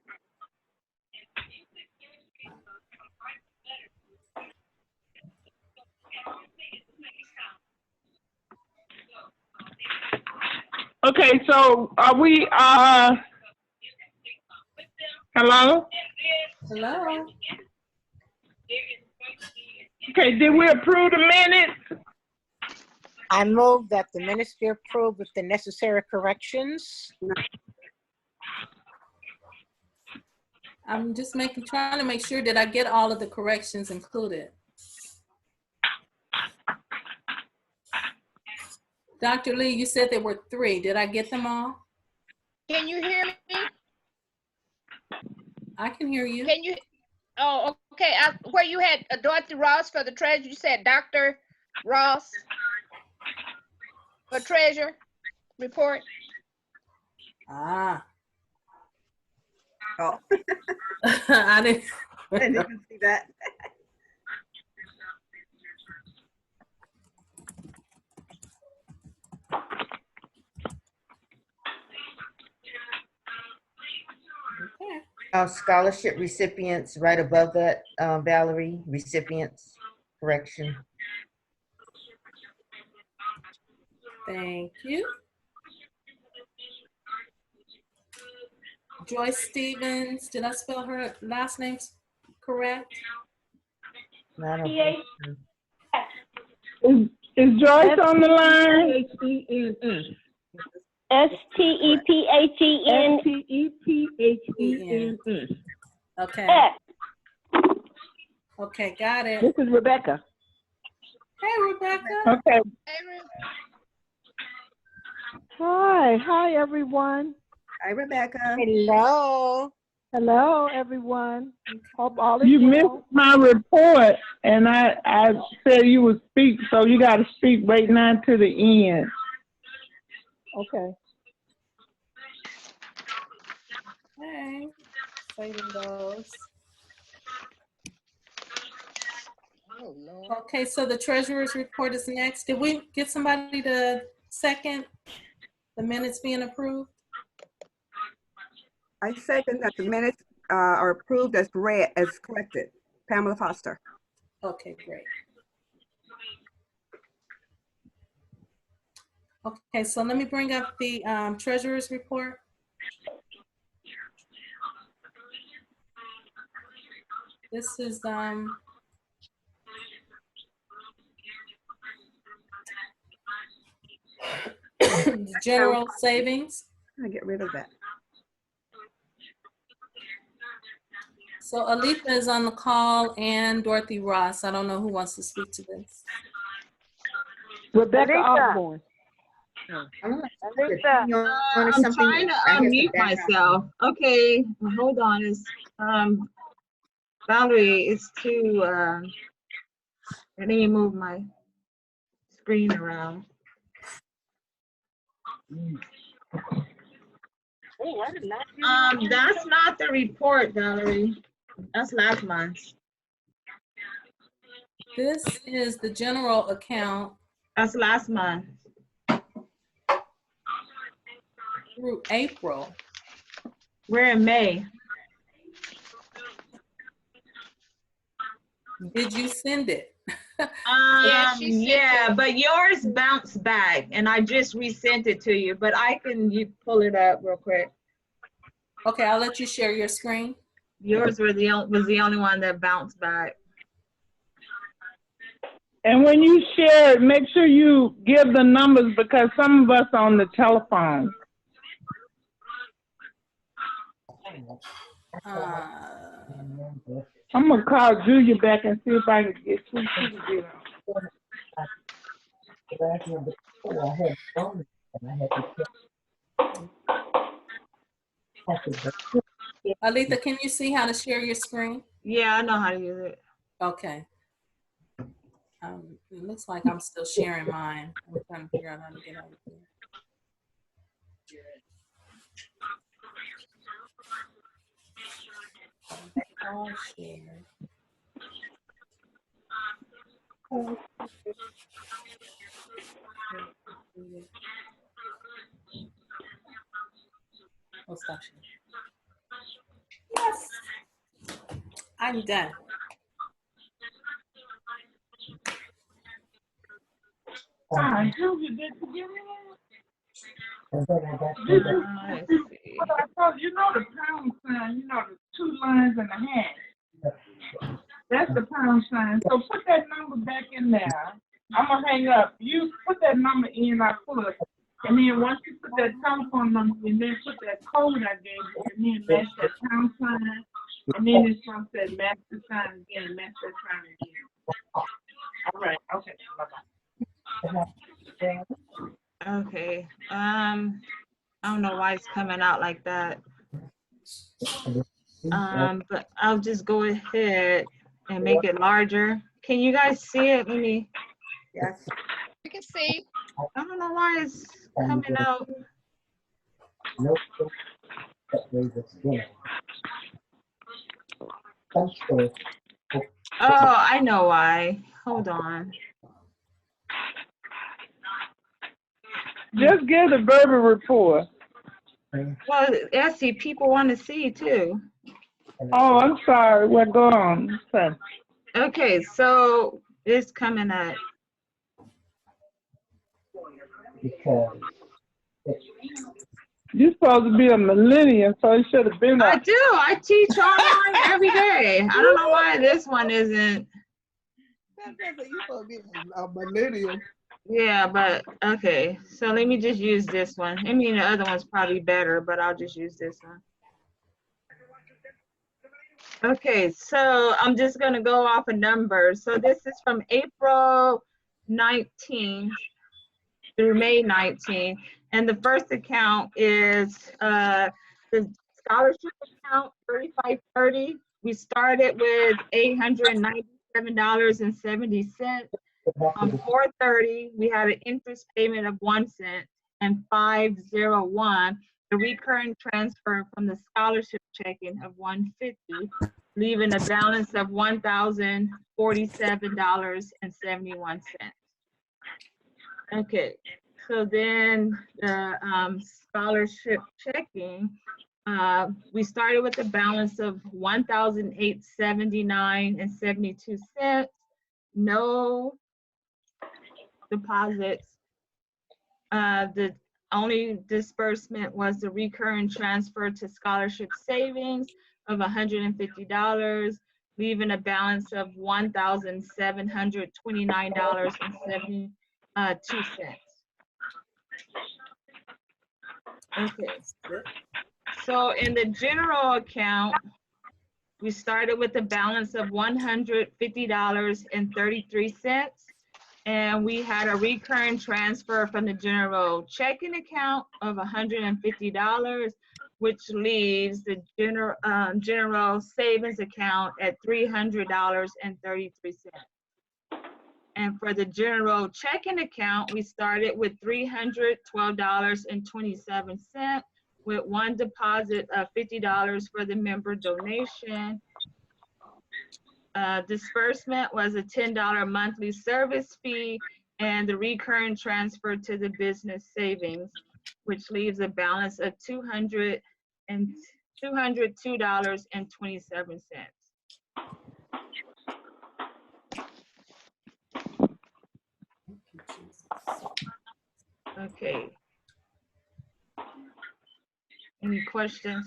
Okay, so are we, hello? Hello? Okay, did we approve the minutes? I move that the minutes be approved with the necessary corrections. I'm just trying to make sure that I get all of the corrections included. Dr. Lee, you said there were 3. Did I get them all? Can you hear me? I can hear you. Can you? Oh, okay. Where you had Dorothy Ross for the treasurer, you said Dr. Ross for treasurer report. Ah. Oh. I didn't even see that. Scholarship recipients, right above that, Valerie, recipients, correction. Thank you. Joyce Stevens, did I spell her last name correct? Is Joyce on the line? S-T-E-P-H-E-N. S-T-E-P-H-E-N-E. Okay. Okay, got it. This is Rebecca. Hey, Rebecca. Okay. Hi everyone. Hi, Rebecca. Hello. Hello, everyone. Hope all is You well. missed my report, and I said you would speak, so you got to speak right now to the end. Okay. Okay. Saving those. Oh, Lord. Okay, so the treasurer's report is next. Did we get somebody to second the minutes being approved? I second that the minutes are approved as read, as corrected. Pamela Foster. Okay, great. Okay, so let me bring up the treasurer's report. This is the general savings. I'm gonna get rid of that. So Aletha is on the call and Dorothy Ross. I don't know who wants to speak to this. Rebecca Aletha. Osborne. Aletha. I'm trying to unmute myself. Okay, hold on. It's Valerie, it's too let me move my screen around. That's not the report, Valerie. That's last month's. This is the general account. That's last month. Through April. We're in May. Did you send it? Yeah, but yours bounced back and I just resent it to you, but you pull it up real quick. Okay, I'll let you share your screen. Yours was the only one that bounced back. And when you share it, make sure you give the numbers because some of us are on the telephone. I'm gonna call Julia back and see if I can get two to get Aletha, can you see how to share your screen? Yeah, I know how to use it. Okay. It looks like I'm still sharing mine. I'm trying to figure out how to get over here. All shared. Oh, stop sharing. Yes, I'm done. Julia, did you give me that? You know the pound sign, you know the 2 lines and a half. That's the pound sign. So put that number back in there. I'm gonna hang up. You put that number in, I pull it. And then once you put that telephone number in, then put that code I gave you, and then match that pound sign. And then it's gonna say match the sign again, match that sign again. All right, okay, bye-bye. Okay. I don't know why it's coming out like that. But I'll just go ahead and make it larger. Can you guys see it? Let me. Yes. You can see. I don't know why it's coming out. Oh, I know why. Hold on. Just give the verbal report. Well, Essie, people want to see too. Oh, I'm sorry. Well, go on. Okay, so it's coming up. You're supposed to be a millennial, so it should have been. I do. I teach online every day. I don't know why this one isn't. You're supposed to be a millennial. Yeah, but okay. So let me just use this one. I mean, the other one's probably better, but I'll just use this one. Okay, so I'm just going to go off a number. So this is from April 19th through May 19th. And the first account is the scholarship account, 3530. We started with $897.70. On 430, we had an interest payment of 1 cent, and 501, the recurring transfer from the scholarship checking of 150, leaving a balance of $1,047.71. Okay, so then the scholarship checking, we started with a balance of $1,879.72. No deposits. The only disbursement was the recurring transfer to scholarship savings of $150, leaving a balance of $1,729.72. Okay, so in the general account, we started with a balance of $150.33, and we had a recurring transfer from the general checking account of $150, which leaves the general savings account at $300.33. And for the general checking account, we started with $312.27, with one deposit of $50 for the member donation. Disbursement was a $10 monthly service fee, and the recurring transfer to the business savings, which leaves a balance of $202.27. Okay. Any questions?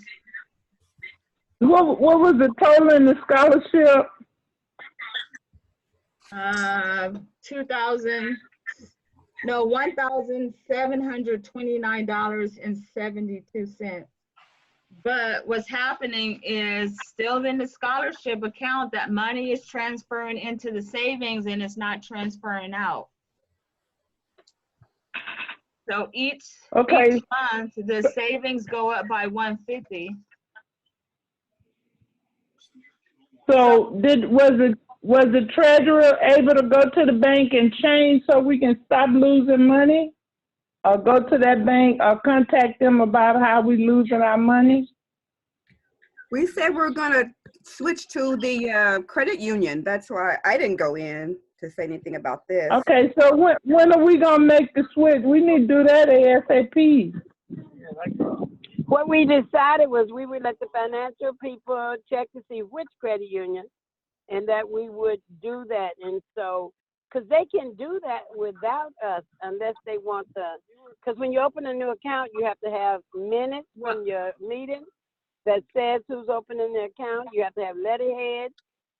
What was the total in the scholarship? $1,729.72. But what's happening is still in the scholarship account, that money is transferring into the savings and it's not transferring out. So each month, the savings go up by $150. So was the treasurer able to go to the bank and change so we can stop losing money? Or go to that bank or contact them about how we losing our money? We said we're gonna switch to the credit union. That's why I didn't go in to say anything about this. Okay, so when are we gonna make the switch? We need to do that ASAP. What we decided was we would let the financial people check to see which credit union, and that we would do that. And so, because they can do that without us unless they want to, because when you open a new account, you have to have minutes from your meeting that says who's opening the account. You have to have letterhead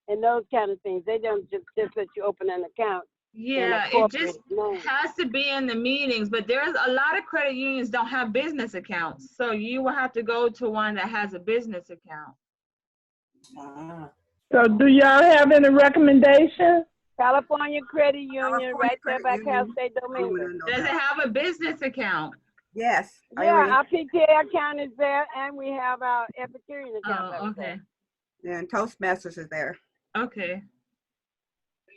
and those kind of things. They don't just let you open an account. Yeah, it just has to be in the meetings, but there's a lot of credit unions don't have business accounts. So you will have to go to one that has a business account. So do y'all have any recommendations? California Credit Union, right there by Cal State Domingo. Does it have a business account? Yes. Yeah, our PTA account is there, and we have our Epicurean account. Oh, okay. Yeah, and Toastmasters is there. Okay.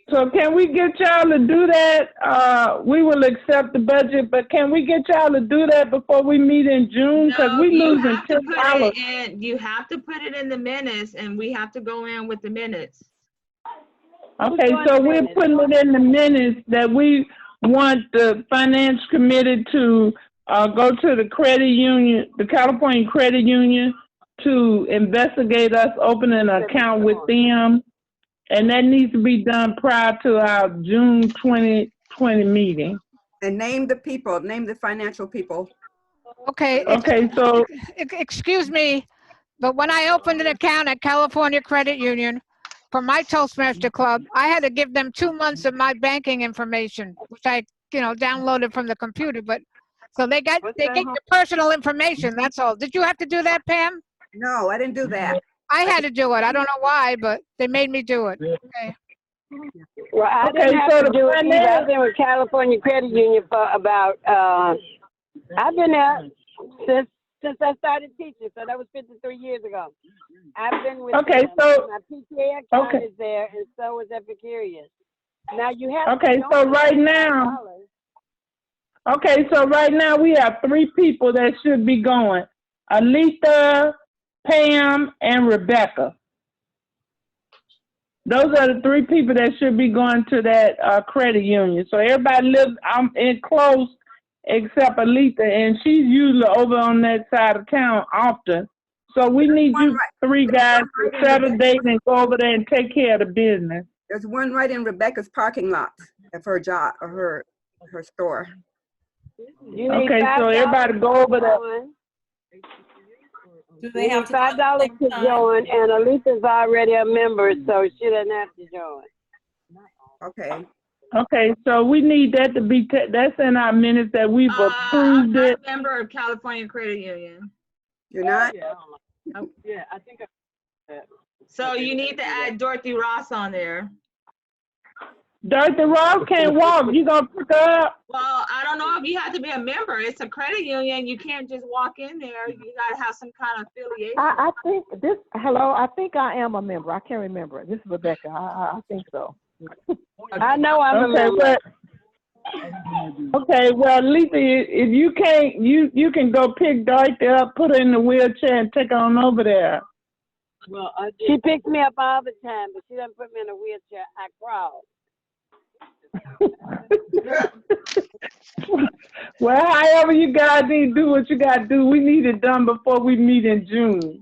So can we get y'all to do that? We will accept the budget, but can we get y'all to do that before we meet in June? Because we losing $10. You have to put it in the minutes, and we have to go in with the minutes. Okay, so we're putting it in the minutes that we want the finance committee to go to the credit union, the California Credit Union, to investigate us opening an account with them. And that needs to be done prior to our June 2020 meeting. And name the people, name the financial people. Okay. Okay, so. Excuse me, but when I opened an account at California Credit Union for my Toastmaster Club, I had to give them 2 months of my banking information, which I, downloaded from the computer. But so they get your personal information. That's all. Did you have to do that, Pam? No, I didn't do that. I had to do it. I don't know why, but they made me do it. Okay. Well, I didn't have to do it either. I've been with California Credit Union for about I've been there since I started teaching, so that was 53 years ago. I've been with Okay, them. so My PTA account okay. is there, and so is Epicurious. Now you have Okay, to so donate right now, $5. okay, so right now we have 3 people that should be going. Alita, Pam, and Rebecca. Those are the 3 people that should be going to that credit union. So everybody lives in close except Alita, and she's usually over on that side of town often. So we need you 3 guys to set a date and go over there and take care of the business. There's one right in Rebecca's parking lot of her job or her store. Okay, so everybody go over there. Do they have to $5 to join, and Alita's already a member, so she doesn't have to join. Okay. Okay, so we need that to be, that's in our minutes that we've I'm approved not it. a member of California Credit Union. You're not? Yeah, I think So you need to add Dorothy Ross on there. Dorothy Ross can't walk. You gonna pick her up? Well, I don't know if you have to be a member. It's a credit union. You can't just walk in there. You gotta have some kind of affiliation. I think this, hello, I think I am a member. I can't remember. This is Rebecca. I think so. I know I'm a member. Well, okay, well, Lisa, if you can't, you can go pick Dorothy up, put her in the wheelchair, and take her on over there. Well, she picks me up all the time, but she doesn't put me in a wheelchair. I crawl. Well, however you guys need to do what you got to do, we need it done before we meet in June.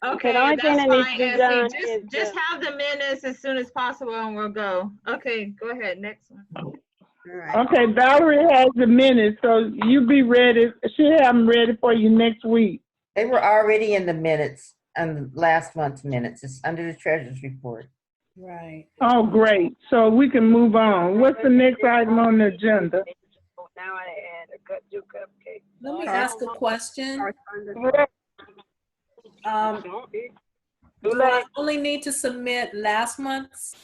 Okay, the only that's thing that needs fine, to be done Essie. is Just have the minutes as soon as possible and we'll go. Okay, go ahead, next one. Okay, Valerie has the minutes, so you be ready. She'll have them ready for you next week. They were already in the minutes, and last month's minutes. It's under the treasurer's report. Right. Oh, great. So we can move on. What's the next item on the agenda? Now I add a 2 cupcakes. Let me ask a question. Do I only need to submit last month's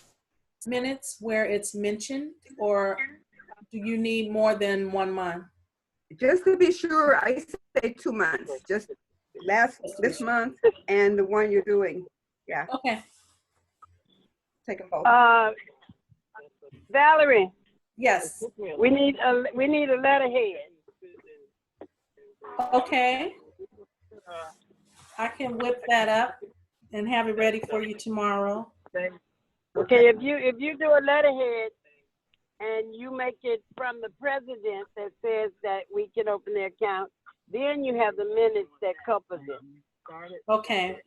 minutes where it's mentioned, or do you need more than 1 month? Just to be sure, I say 2 months. Just this month and the one you're doing. Yeah. Okay. Take a vote. Valerie. Yes. We need a letterhead. Okay. I can whip that up and have it ready for you tomorrow. Okay, if you do a letterhead and you make it from the president that says that we can open the account, then you have the minutes that covers it. Okay.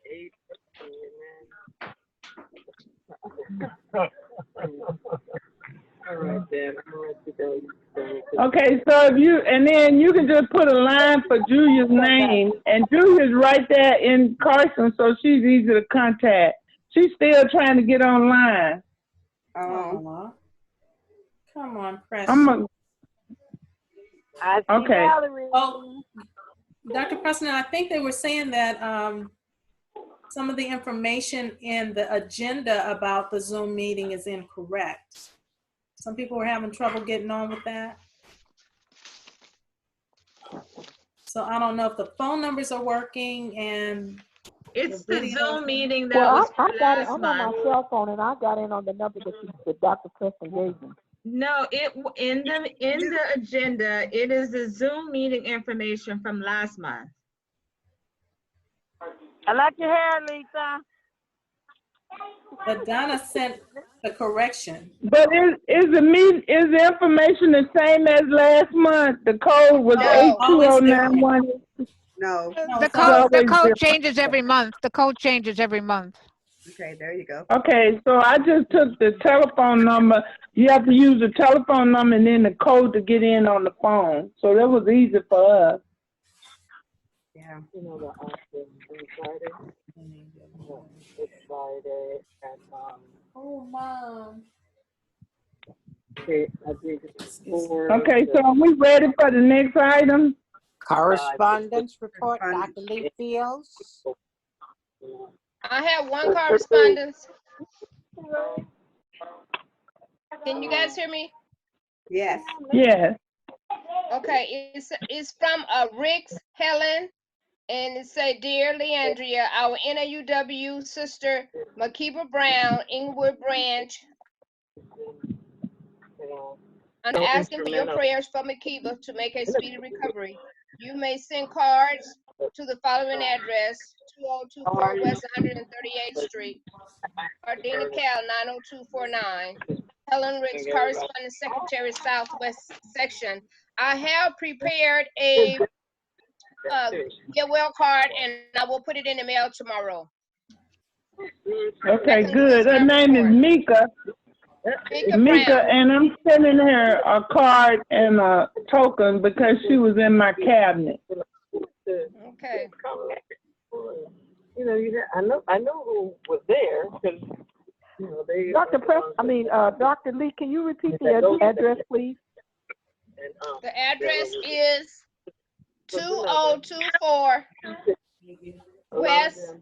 Okay, so if you, and then you can just put a line for Julia's name, and Julia's right there in Carson, so she's easy to contact. She's still trying to get online. Oh. Come on, Preston. Okay. Oh, Dr. Preston, I think they were saying that some of the information in the agenda about the Zoom meeting is incorrect. Some people were having trouble getting on with that. So I don't know if the phone numbers are working and it's the Zoom meeting that was I got it. last I'm month. on my cell phone, and I got in on the number that Dr. Preston gave me. No, in the agenda, it is the Zoom meeting information from last month. I like your hair, Lisa. But Donna sent the correction. But is the information the same as last month? The code was 82091. No. The code changes every month. The code changes every month. Okay, there you go. Okay, so I just took the telephone number. You have to use the telephone number and then the code to get in on the phone. So that was easy for us. Yeah. Oh, Mom. Okay, so are we ready for the next item? Correspondence report, Dr. Lee Fields. I have one correspondence. Can you guys hear me? Yes. Yes. Okay, it's from Rick's Helen, and it say, Dear Leandria, our NAUW sister Makiba Brown, Inglewood Branch. I'm asking for your prayers for Makiba to make a speedy recovery. You may send cards to the following address: 2024 West 138th Street, Gardena, Cal 90249. Helen Ricks, Correspondent Secretary, Southwest Section. I have prepared a get well card, and I will put it in the mail tomorrow. Okay, good. Her name is Mika. Mika, and I'm sending her a card and a token because she was in my cabinet. Okay. You know, I know who was there because you know they. Dr. Lee, can you repeat the address, please? The address is 2024 West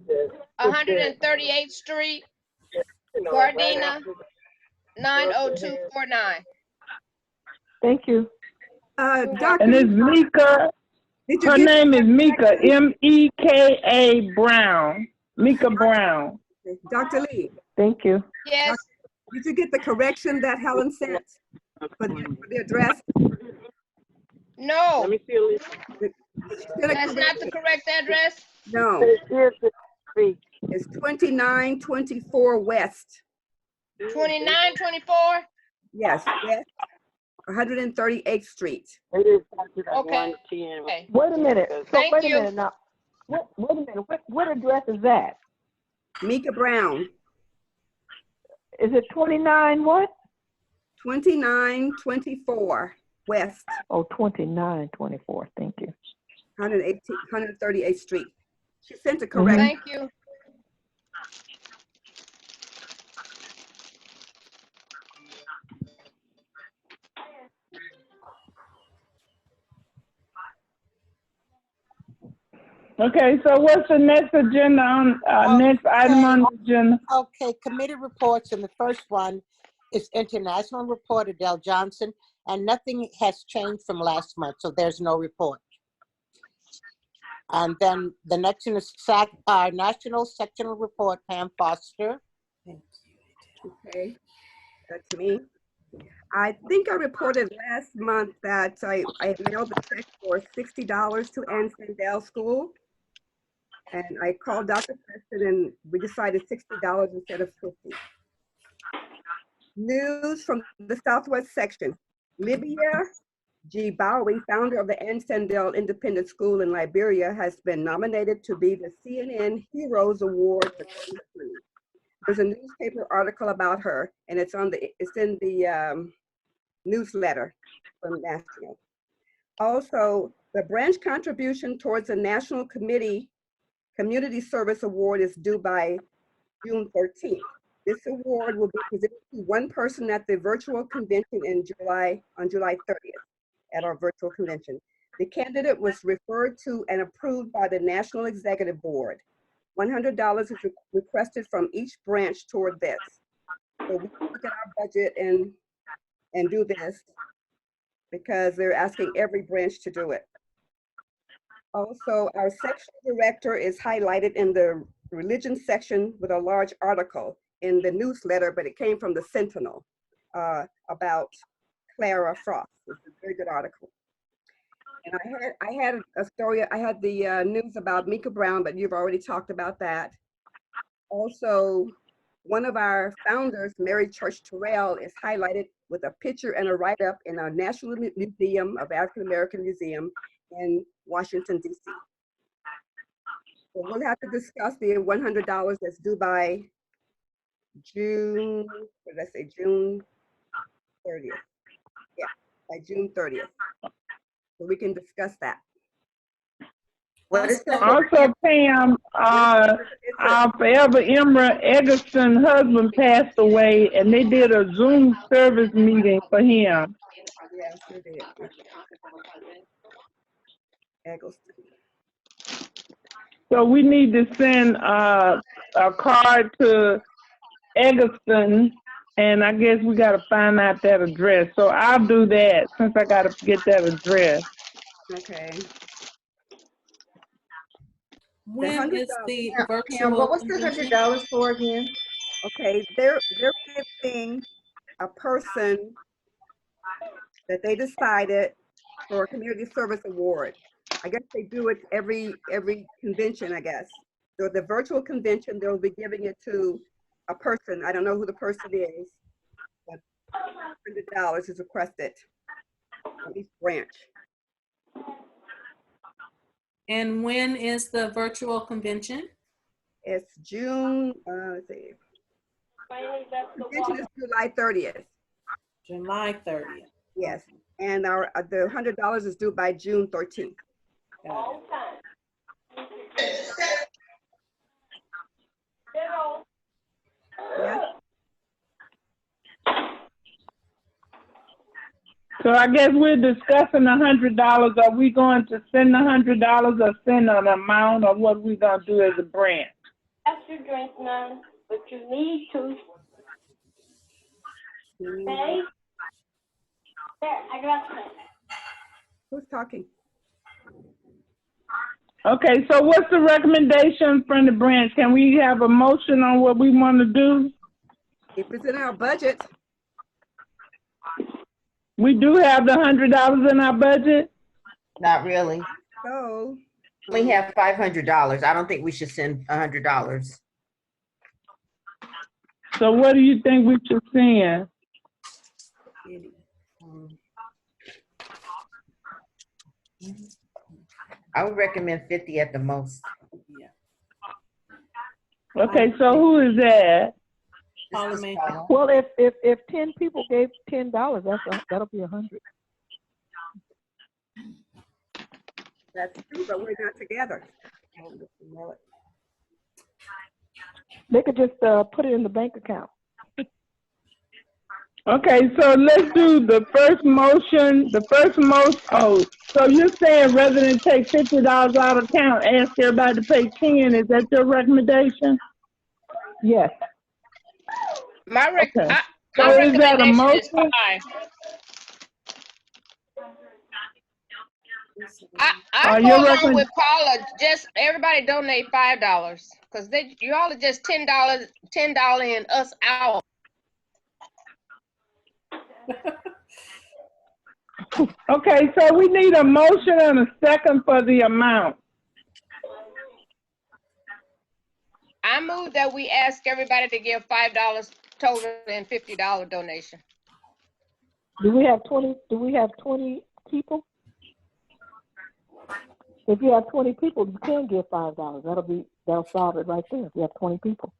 138th Street, Gardena, 90249. Thank you. Dr. And it's Mika. Her name is Mika, M-E-K-A Brown. Mika Brown. Dr. Lee. Thank you. Yes. Did you get the correction that Helen sent for the address? No. Let me see a list. That's not the correct address? No. It's 2924 West. 2924? Yes, West 138th Street. Okay. Wait a minute. Thank wait you. a minute now. Wait a minute. What address is that? Mika Brown. Is it 29 what? 2924 West. Oh, 2924. Thank you. 138th Street. She sent a correct. Thank you. Okay, so what's the next agenda on, next item on the agenda? Okay, committee reports, and the first one is International Reporter Del Johnson, and nothing has changed from last month, so there's no report. And then the next one is National Sectional Report, Pam Foster. Okay, that's me. I think I reported last month that I mailed a check for $60 to Ann Sandell School. And I called Dr. Preston and we decided $60 instead of $50. News from the Southwest section. Libya G. Bowie, founder of the Ann Sandell Independent School in Liberia, has been nominated to be the CNN Heroes Award for 2020. There's a newspaper article about her, and it's in the newsletter from National. Also, the branch contribution towards the National Community Service Award is due by June 13th. This award will be presented to one person at the virtual convention on July 30th at our virtual convention. The candidate was referred to and approved by the National Executive Board. $100 is requested from each branch toward this. So we look at our budget and do this because they're asking every branch to do it. Also, our section director is highlighted in the religion section with a large article in the newsletter, but it came from the Sentinel about Clara Frost. It's a very good article. And I had a story, I had the news about Mika Brown, but you've already talked about that. Also, one of our founders, Mary Church Terrell, is highlighted with a picture and a write-up in our National Museum of African American Museum in Washington, D.C. So we'll have to discuss the $100 that's due by June 30th. Yeah, by June 30th. So we can discuss that. What is that? Also, Pam, our forever Emra Eggleston husband passed away, and they did a Zoom service meeting for him. Yes, they did. Eggleston. So we need to send a card to Eggleston And I guess we got to find out that address. So I'll do that since I got to get that address. Okay. When is the Pam, virtual what was the convention? $100 for again? Okay, they're giving a person that they decided for a community service award. I guess they do it every convention, I guess. So the virtual convention, they'll be giving it to a person. I don't know who the person is, but $100 is requested from each branch. And when is the virtual convention? It's June, let's see. Convention is July 30th. July 30th. Yes, and the $100 is due by June 13th. Got Yes. So I guess we're discussing $100. Are we going to send the $100 or send an amount, or what we gonna do as a branch? That's your drink, none, but you need to. Okay? There, I got some. Who's talking? Okay, so what's the recommendation from the branch? Can we have a motion on what we want to do? If it's in our budget. We do have the $100 in our budget. Not really. So we have $500. I don't think we should send $100. So what do you think we should send? I would recommend 50 at the most. Okay, so who is that? Well, if 10 people gave $10, that'll be 100. That's true, but we're not together. They could just put it in the bank account. Okay, so let's do the first motion. Oh, so you're saying rather than take $50 out of account, ask everybody to pay 10. Is that your recommendation? Yes. My Okay. my So is that a recommendation is motion? 5. I your go along recommend- with Paula. Just everybody donate $5 because you all are just $10 and us out. Okay, so we need a motion and a second for the amount. I move that we ask everybody to give $5 total and $50 donation. Do we have 20? Do we have 20 people? If you have 20 people, you can give $5. That'll solve it right there. If you have 20 people.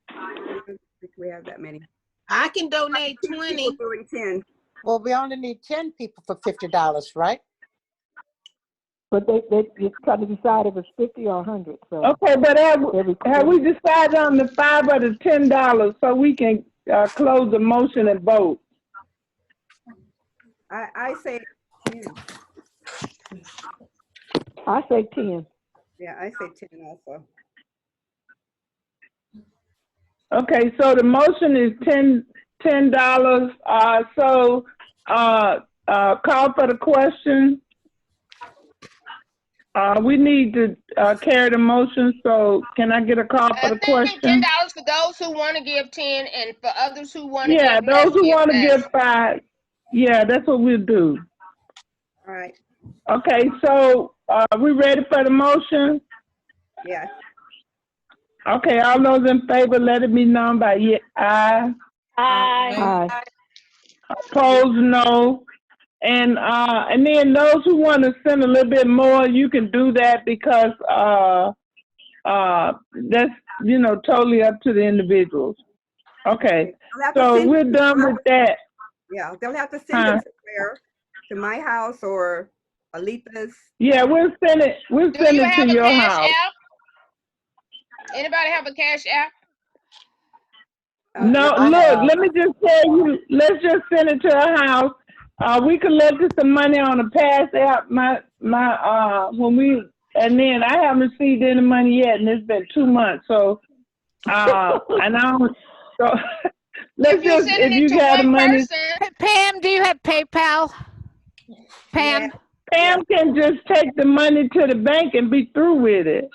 I don't think we have that many. I can donate 20. People doing 10. Well, we only need 10 people for $50, right? But they trying to decide if it's 50 or 100. So Okay, but have we decided on the $5 or the $10 so we can close the motion and vote? I say 10. I say 10. Yeah, I say 10 also. Okay, so the motion is $10. So call for the question. We need to carry the motion. So can I get a call for the question? $10 for those who want to give 10, and for others who want to give Yeah, less, those who want to less. give 5. Yeah, that's what we'll do. All right. Okay, so we ready for the motion? Yes. Okay, all those in favor, let it be known by aye. Aye. Opposed, no. And then those who want to send a little bit more, you can do that because that's totally up to the individuals. Okay, so we're done with that. Yeah, they'll have to send it somewhere, to my house or Alita's. Yeah, we'll send it. We'll Do send you it to have a your cash house. app? Anybody have a cash app? No, look, let me just tell you, let's just send it to her house. We collected some money on a pass app, and then I haven't received any money yet, and it's been 2 months. So, If you're sending if it you to got the one money, person, Pam, do you have PayPal? Pam? Yeah. Pam can just take the money to the bank and be through with it.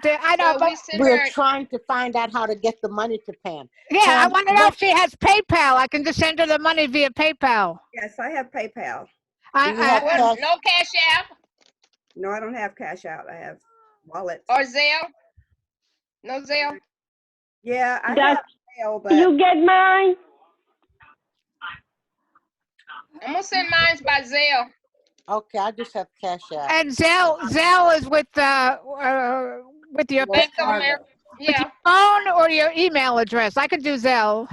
I know, so but we send We're her. trying to find out how to get the money to Pam. yeah, I Pam, want to know if she has PayPal. I can just send her the money via PayPal. Yes, I have PayPal. do you have What? cash? No Cash App No, I don't have Cash Out. I have Wallet. or Zelle? No Zelle. Yeah, I Does have mail, but you get mine? I'm gonna send mine by Zelle. Okay, I just have cash out. And Zelle is with your Wells Bank of Fargo. America. with your Yeah. phone or your email address. I could do Zelle.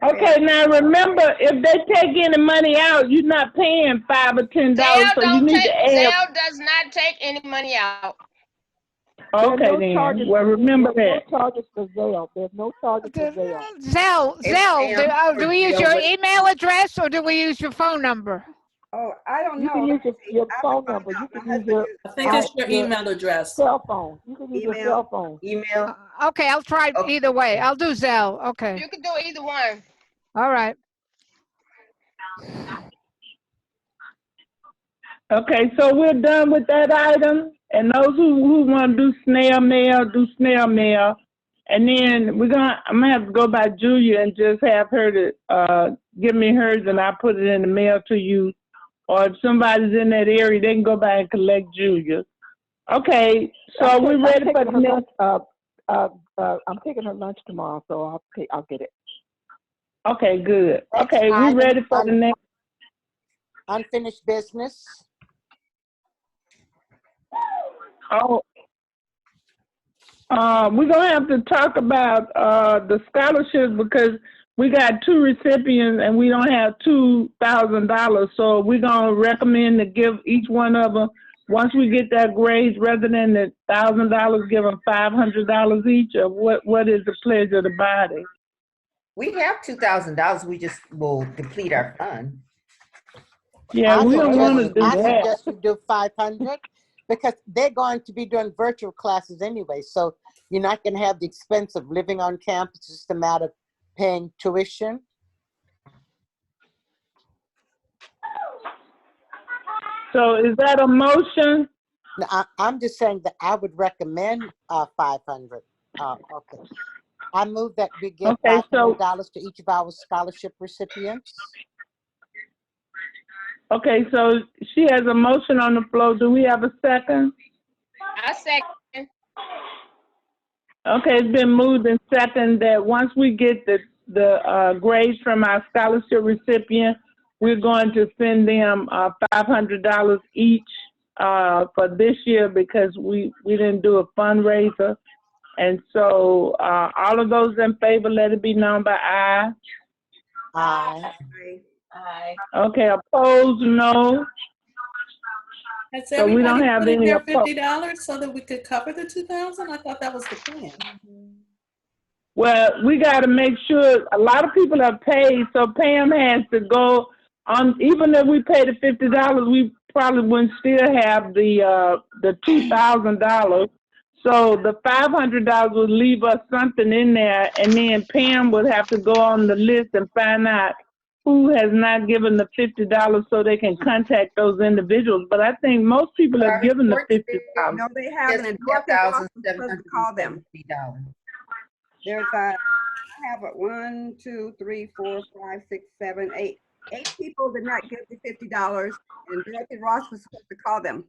Okay, now remember, if they take any money out, you're not paying $5 or $10, Zelle so you don't need take. to add. Zelle does not take any money out. Okay, no then. charges Well, remember there's that. no charges for Zelle. There's no charges for Zelle. Zelle. Do we use your email address or do we use your phone number? oh, I don't You know. can use your I phone haven't found number. You out. My can use husband your uses I think it's your email address. cell phone. You can use your Email. cell phone. Email. Okay, I'll try either way. I'll do Zelle. Okay. You can do either one. All right. Okay, so we're done with that item. And those who want to do snail mail, do snail mail. And then I'm gonna have to go by Julia and just have her to give me hers, and I'll put it in the mail to you. Or if somebody's in that area, they can go by and collect Julia. Okay, so we're ready for the next. I'm taking her lunch tomorrow, so I'll get it. Okay, good. Next Okay, we're item, ready for the next. Unfinished business. Oh, we're gonna have to talk about the scholarships because we got 2 recipients and we don't have $2,000. So we're gonna recommend to give each one of them, once we get that grades, rather than the $1,000, give them $500 each. Or what is the pledge of the body? We have $2,000. We just will deplete our fund. Yeah, we don't want to do I that. suggest you do 500 because they're going to be doing virtual classes anyway. So you're not going to have the expense of living on campus. It's just a matter of paying tuition. So is that a motion? No, I'm just saying that I would recommend 500. Okay. I move that we give $500 to each of our scholarship recipients. Okay, so she has a motion on the floor. Do we have a second? I second. Okay, it's been moved and second that once we get the grades from our scholarship recipient, we're going to send them $500 each for this year because we didn't do a fundraiser. And so all of those in favor, let it be known by aye. Aye. Aye. Okay, opposed, no. Has So we don't everybody have put in any their opposed. $50 so that we could cover the 2,000? I thought that was the plan. Well, we got to make sure a lot of people have paid, so Pam has to go on. Even if we pay the $50, we probably wouldn't still have the $2,000. So the $500 would leave us something in there, and then Pam would have to go on the list and find out who has not given the $50 so they can contact those individuals. But I think most people have given the $50. No, they haven't. And Dorothy Ross was supposed to call them. There's I have 1, 2, 3, 4, 5, 6, 7, 8. 8 people did not give the $50, and Dorothy Ross was supposed to call them.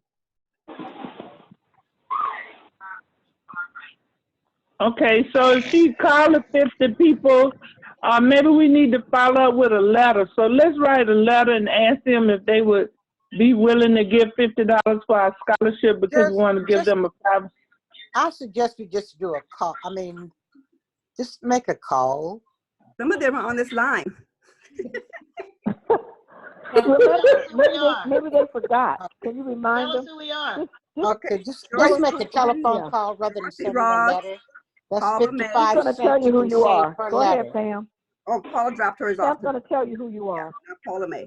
Okay, so if she called the 50 people, maybe we need to follow up with a letter. So let's write a letter and ask them if they would be willing to give $50 for our scholarship because we want to give them a $5. I suggest we just do a call. I mean, just make a call. Some of them are on this line. Maybe they forgot. Can you remind them? Who we are. Okay, just make a telephone call rather than sending a letter. That's 55 cents. Tell you who you are. Per Go letter. ahead, Pam. Oh, Paula dropped hers off. Pam's going to tell you who you are. Not Paula May.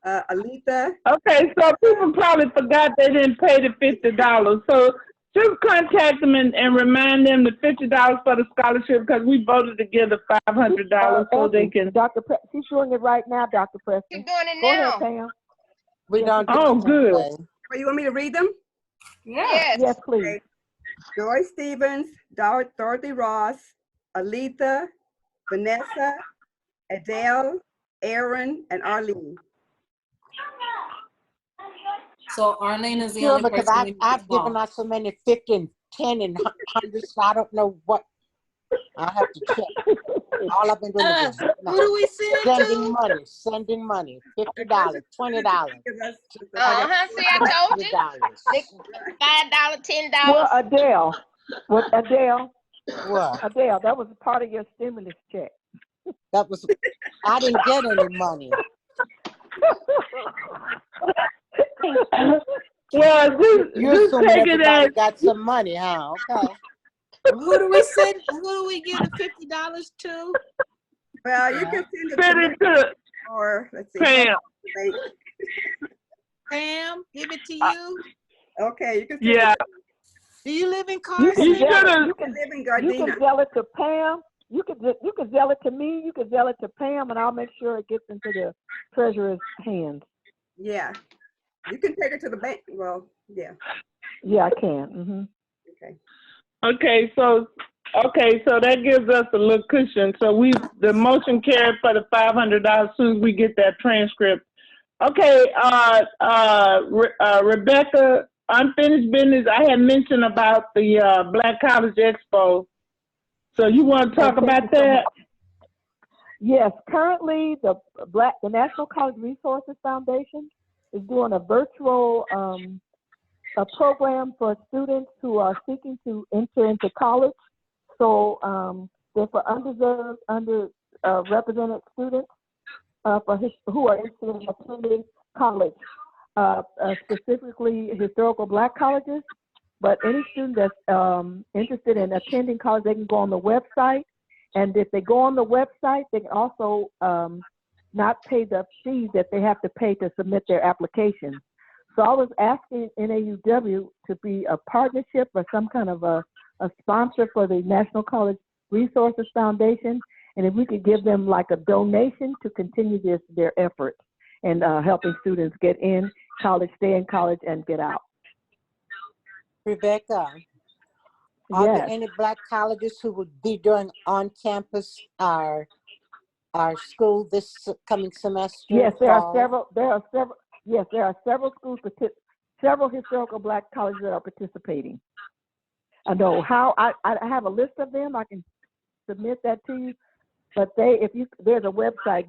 Alita. Okay, so people probably forgot they didn't pay the $50. So just contact them and remind them the $50 for the scholarship because we voted to give the $500 so they can. She's doing it right now, Dr. Preston. She's doing it Go now. ahead, Pam. We don't. Oh, good. Oh, you want me to read them? Yes. Yes, please. Okay. Joy Stevens, Dorothy Ross, Aletha, Vanessa, Adele, Aaron, and Arlene. So Arlene is the Sure, only because person. we need to I've given call. out so many 50 and 10 and 100, so I don't know what. I have to check. All I've been doing is Who do we send it to? sending money, $50, $20. See, I told you. $5, $10. Well, Adele. What? Adele, that was part of your stimulus check. That was. I didn't get any money. Well, You're just assuming take it everybody as got some money, huh? Okay. Who do we send? Who do we give the $50 to? Well, you can send send it it to or let's see. Pam. Pam, give it to you. Okay, you can send Yeah. it. Do you live in You Carson? can I live in you Gardena. can sell it to Pam. You can sell it to me. You can sell it to Pam, and I'll make sure it gets into the treasurer's hands. Yeah. You can take it to the bank. Well, yeah. Yeah, I can. Okay. Okay, so that gives us a little cushion. So the motion carried for the $500 as soon as we get that transcript. Okay, Rebecca, unfinished business. I had mentioned about the Black College Expo. So you want to talk about that? Yes, currently the National College Resources Foundation is doing a virtual a program for students who are seeking to enter into college. So they're for undeserved, underrepresented students who are interested in attending college, specifically historical Black colleges. But any student that's interested in attending college, they can go on the website. And if they go on the website, they can also not pay the fees that they have to pay to submit their application. So I was asking NAUW to be a partnership or some kind of a sponsor for the National College Resources Foundation. And if we could give them like a donation to continue their efforts and helping students get in college, stay in college, and get out. Rebecca, are there any Black colleges who would be doing on-campus our school this coming semester? Yes, there are several. Yes, there are several schools, several historical Black colleges that are participating. I know how. I have a list of them. I can submit that to you. But there's a website,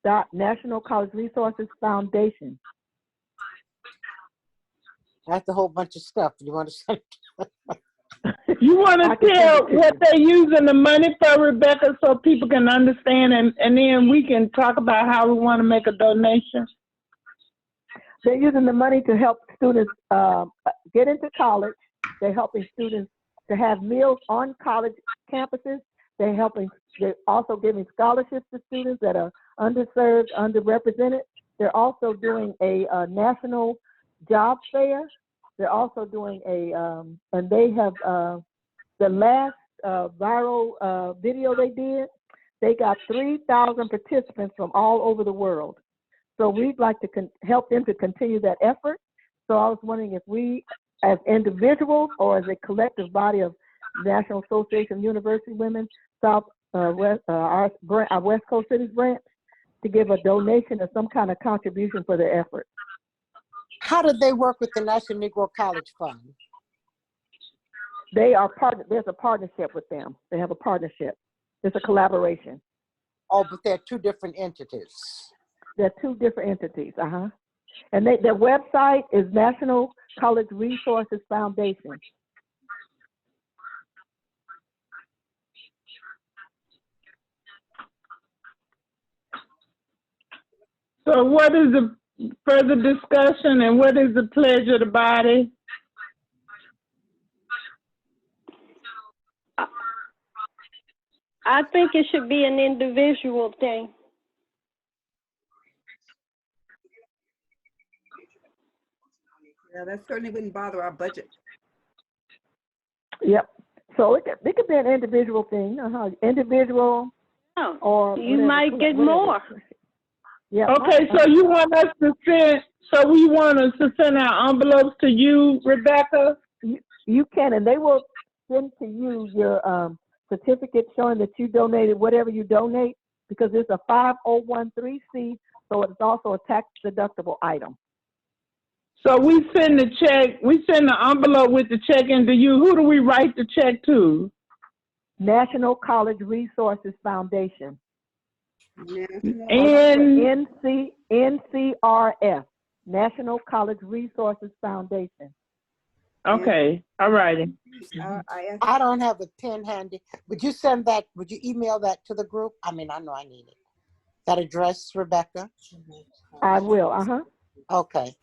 www.National College Resources Foundation. That's a whole bunch of stuff. You want to say? You want to tell what they're using the money for, Rebecca, so people can understand, and then we can talk about how we want to make a donation. They're using the money to help students get into college. They're helping students to have meals on college campuses. They're also giving scholarships to students that are underserved, underrepresented. They're also doing a national job fair. They're also doing and they have the last viral video they did. They got 3,000 participants from all over the world. So we'd like to help them to continue that effort. So I was wondering if we, as individuals or as a collective body of National Association of University Women, our West Coast Cities branch, to give a donation or some kind of contribution for their effort. How do they work with the National Negro College Fund? They are there's a partnership with them. They have a partnership. It's a collaboration. Oh, but they're two different entities. They're two different entities, And their website is National College Resources Foundation. So what is the further discussion and what is the pleasure of the body? I think it should be an individual thing. Yeah, that certainly wouldn't bother our budget. Yep. So it could be an individual thing, individual or You whatever, might get whatever. more. Yeah. Okay, so you want us to send, so we want us to send our envelopes to you, Rebecca? You can, and they will send to you your certificate showing that you donated whatever you donate, because it's a 5013C, so it's also a tax deductible item. So we send the check, we send the envelope with the check into you. Who do we write the check to? National College Resources Foundation. And NCRF, National College Resources Foundation. Okay, all righty. I don't have a pen handy. Would you send that, would you email that to the group? I mean, I know I need it. That address, Rebecca? I will, Okay.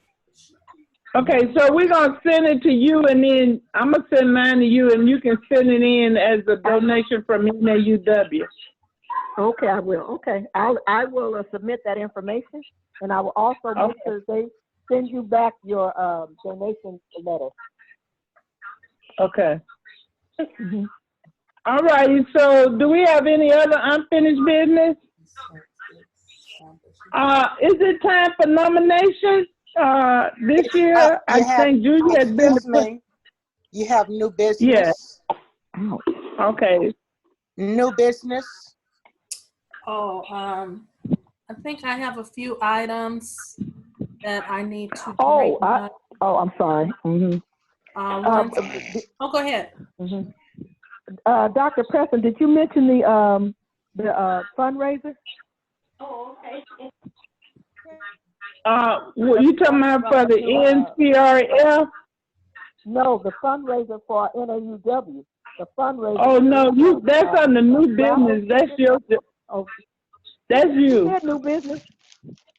Okay, so we're gonna send it to you, and then I'm gonna send mine to you, and you can send it in as a donation from NAUW. Okay, I will. Okay, I will submit that information, and I will also make sure they send you back your donation letter. Okay. All righty. So, do we have any other unfinished business? Is it time for nominations? This year, I think Julie has been. You have new business. Yeah. Okay. New business. Oh, I think I have a few items that I need to. I'm sorry. Go ahead. Dr. Preston, did you mention the fundraiser? Oh, okay. What you talking about for the NCRF? No, the fundraiser for NAUW. The fundraiser. Oh no, that's on the new business. That's your. That's you. She said new business.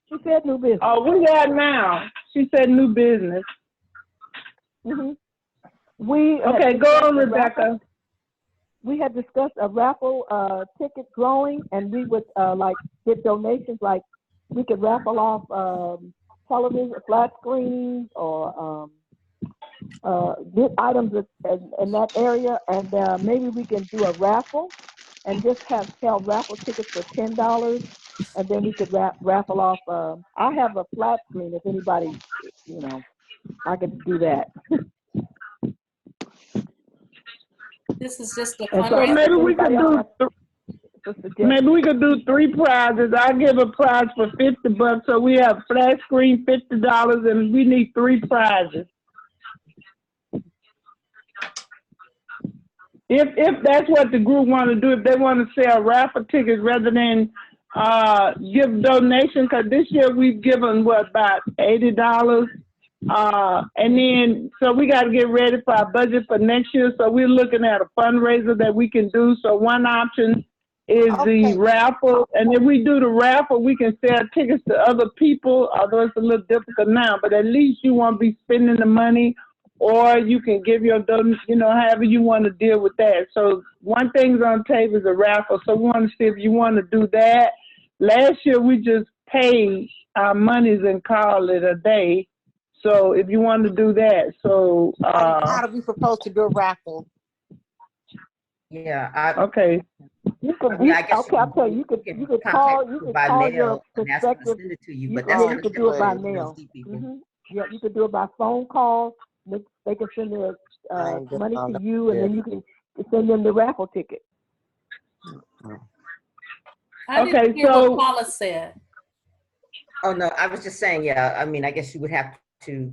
She said new business. Oh, we got now. She said new business. Okay, go on, Rebecca. We had discussed a raffle ticket drawing, and we would get donations. Like we could raffle off television, flat screens, or get items in that area, and maybe we can do a raffle and just sell raffle tickets for $10, and then we could raffle off. I have a flat screen. If anybody, I could do that. This is just a So maybe we could do. Maybe we could do 3 prizes. I give a prize for $50, so we have flat screen $50, and we need 3 prizes. If that's what the group want to do, if they want to sell raffle tickets rather than give donations, because this year we've given about $80, and then so we got to get ready for our budget for next year. So we're looking at a fundraiser that we can do. So one option is the raffle, and if we do the raffle, we can sell tickets to other people. Although it's a little difficult now, but at least you won't be spending the money. Or you can give your donation, however you want to deal with that. So one thing's on the table is a raffle. So we want to see if you want to do that. Last year we just paid our monies and called it a day. So if you want to do that, so how do we propose to do a raffle? Yeah. Okay. You could, I'll tell you, you could call your prospective. You could do it by mail. Yeah, you could do it by phone call. They can send their money to you, and then you can send them the raffle ticket. I didn't hear what Paula said. Oh, no, I was just saying, I mean, I guess you would have to,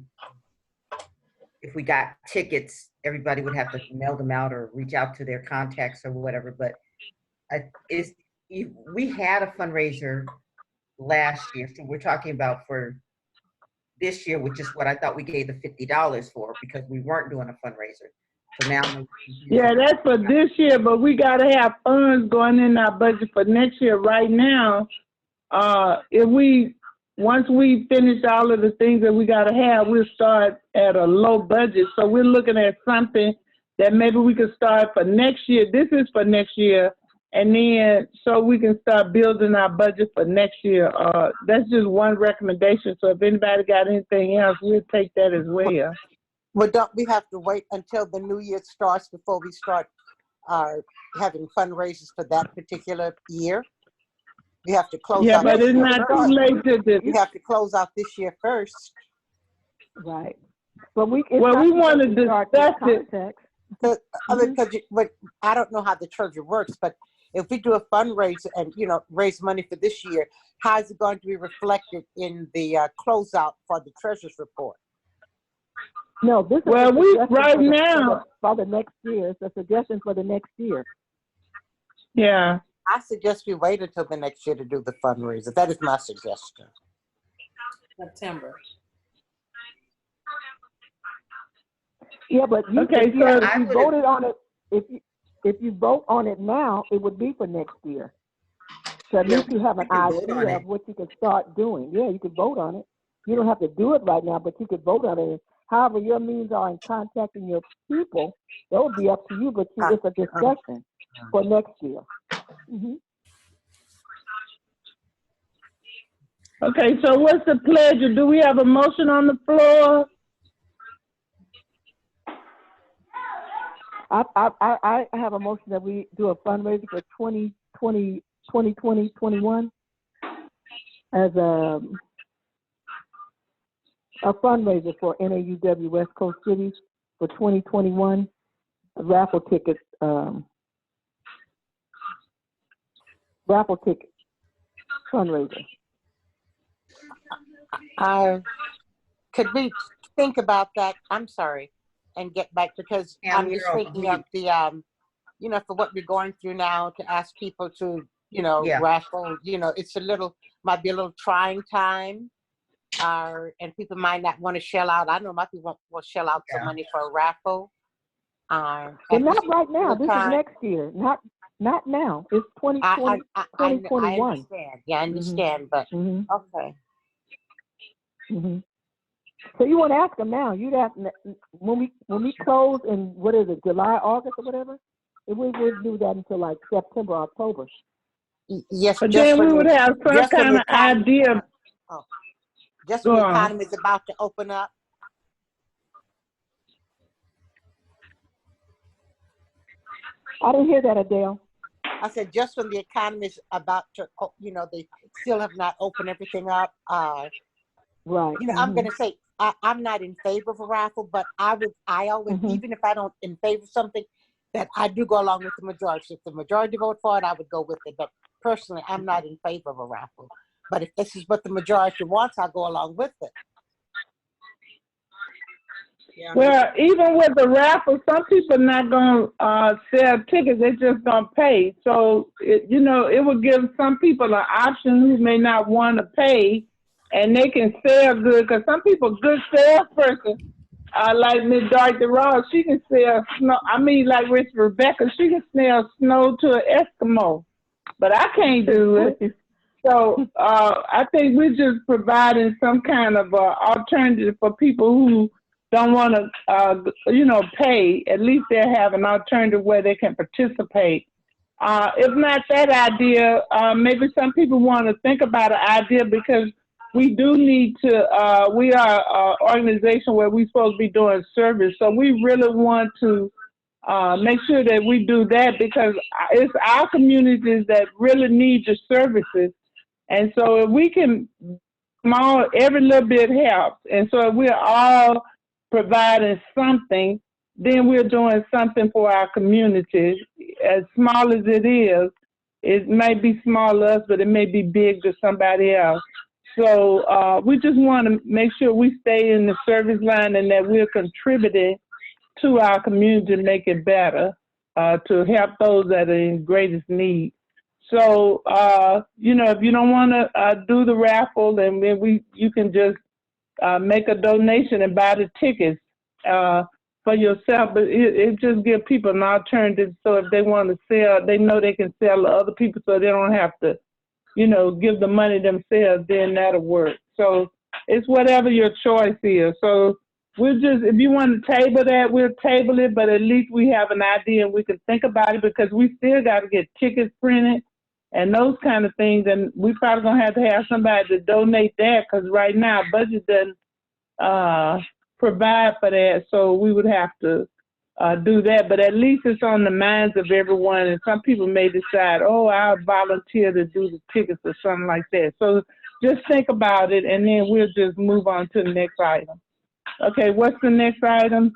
if we got tickets, everybody would have to mail them out or reach out to their contacts or whatever. But we had a fundraiser last year, so we're talking about for this year, which is what I thought we gave the $50 for, because we weren't doing a fundraiser. So now, yeah, that's for this year, but we got to have funds going in our budget for next year. Right now, once we finish all of the things that we got to have, we'll start at a low budget. So we're looking at something that maybe we could start for next year. This is for next year, and then so we can start building our budget for next year. That's just one recommendation. So if anybody got anything else, we'll take that as well. Well, don't we have to wait until the new year starts before we start having fundraisers for that particular year? We have to close out. Yeah, but it's not too late to do. You have to close out this year first. Right. But we want to discuss it. But I don't know how the treasury works, but if we do a fundraiser and, raise money for this year, how is it going to be reflected in the closeout for the treasurer's report? No, this is well, for the next year. It's a suggestion for the next year. Yeah. I suggest we wait until the next year to do the fundraiser. That is my suggestion. September. Yeah, but if you voted on it, if you vote on it now, it would be for next year. So at least you have an idea of what you can start doing. Yeah, you could vote on it. You don't have to do it right now, but you could vote on it. However your means are in contacting your people, that would be up to you, but it's a discussion for next year. Mm-hmm. Okay, so what's the pledge? Do we have a motion on the floor? I have a motion that we do a fundraiser for 2020-21 as a fundraiser for NAUW West Coast Cities for 2021, a raffle ticket fundraiser. Could we think about that? I'm sorry, and get back, because I'm just thinking of the, for what we're going through now, to ask people to, raffle, it's might be a little trying time. And people might not want to shell out. I know my people will shell out some money for a raffle. But not right now. This is next year. Not now. It's 2020, 2021. I understand. Yeah, I understand. But okay. Mm-hmm. So you want to ask them now? You'd ask when we close in what is it, July, August, or whatever? We would do that until like September, October. Yes, but then we would have some kind of idea. Just when the economy is about to open up. I didn't hear that, Adele. I said just when the economy is about to, they still have not opened everything up. Right. I'm going to say I'm not in favor of a raffle, but I always, even if I don't in favor of something, that I do go along with the majority. If the majority vote for it, I would go with it. But personally, I'm not in favor of a raffle. But if this is what the majority wants, I'll go along with it. Yeah. Well, even with the raffle, some people not going to sell tickets. They're just going to pay. So, it will give some people an option who may not want to pay, and they can sell good. Because some people, good salesperson, like Miss Dorothy Ross, she can sell snow. Like Rich Rebecca, she can sell snow to an Eskimo. But I can't do it. So I think we're just providing some kind of alternative for people who don't want to, pay. At least they have an alternative where they can participate. If not that idea, maybe some people want to think about an idea, because we do need to, we are an organization where we're supposed to be doing service. So we really want to make sure that we do that, because it's our communities that really need the services. And so if we can, every little bit helps. And so if we're all providing something, then we're doing something for our community. As small as it is, it may be small to us, but it may be big to somebody else. So we just want to make sure we stay in the service line and that we're contributing to our community to make it better, to help those that are in greatest need. So, if you don't want to do the raffle, then you can just make a donation and buy the tickets for yourself. But it just gives people an alternative. So if they want to sell, they know they can sell to other people, so they don't have to, give the money themselves. Then that'll work. So it's whatever your choice is. So we'll just, if you want to table that, we'll table it, but at least we have an idea and we can think about it, because we still got to get tickets printed and those kind of things. And we probably going to have somebody to donate that, because right now budget doesn't provide for that. So we would have to do that, but at least it's on the minds of everyone. And some people may decide, oh, I'll volunteer to do the tickets or something like that. So just think about it, and then we'll just move on to the next item. Okay, what's the next item?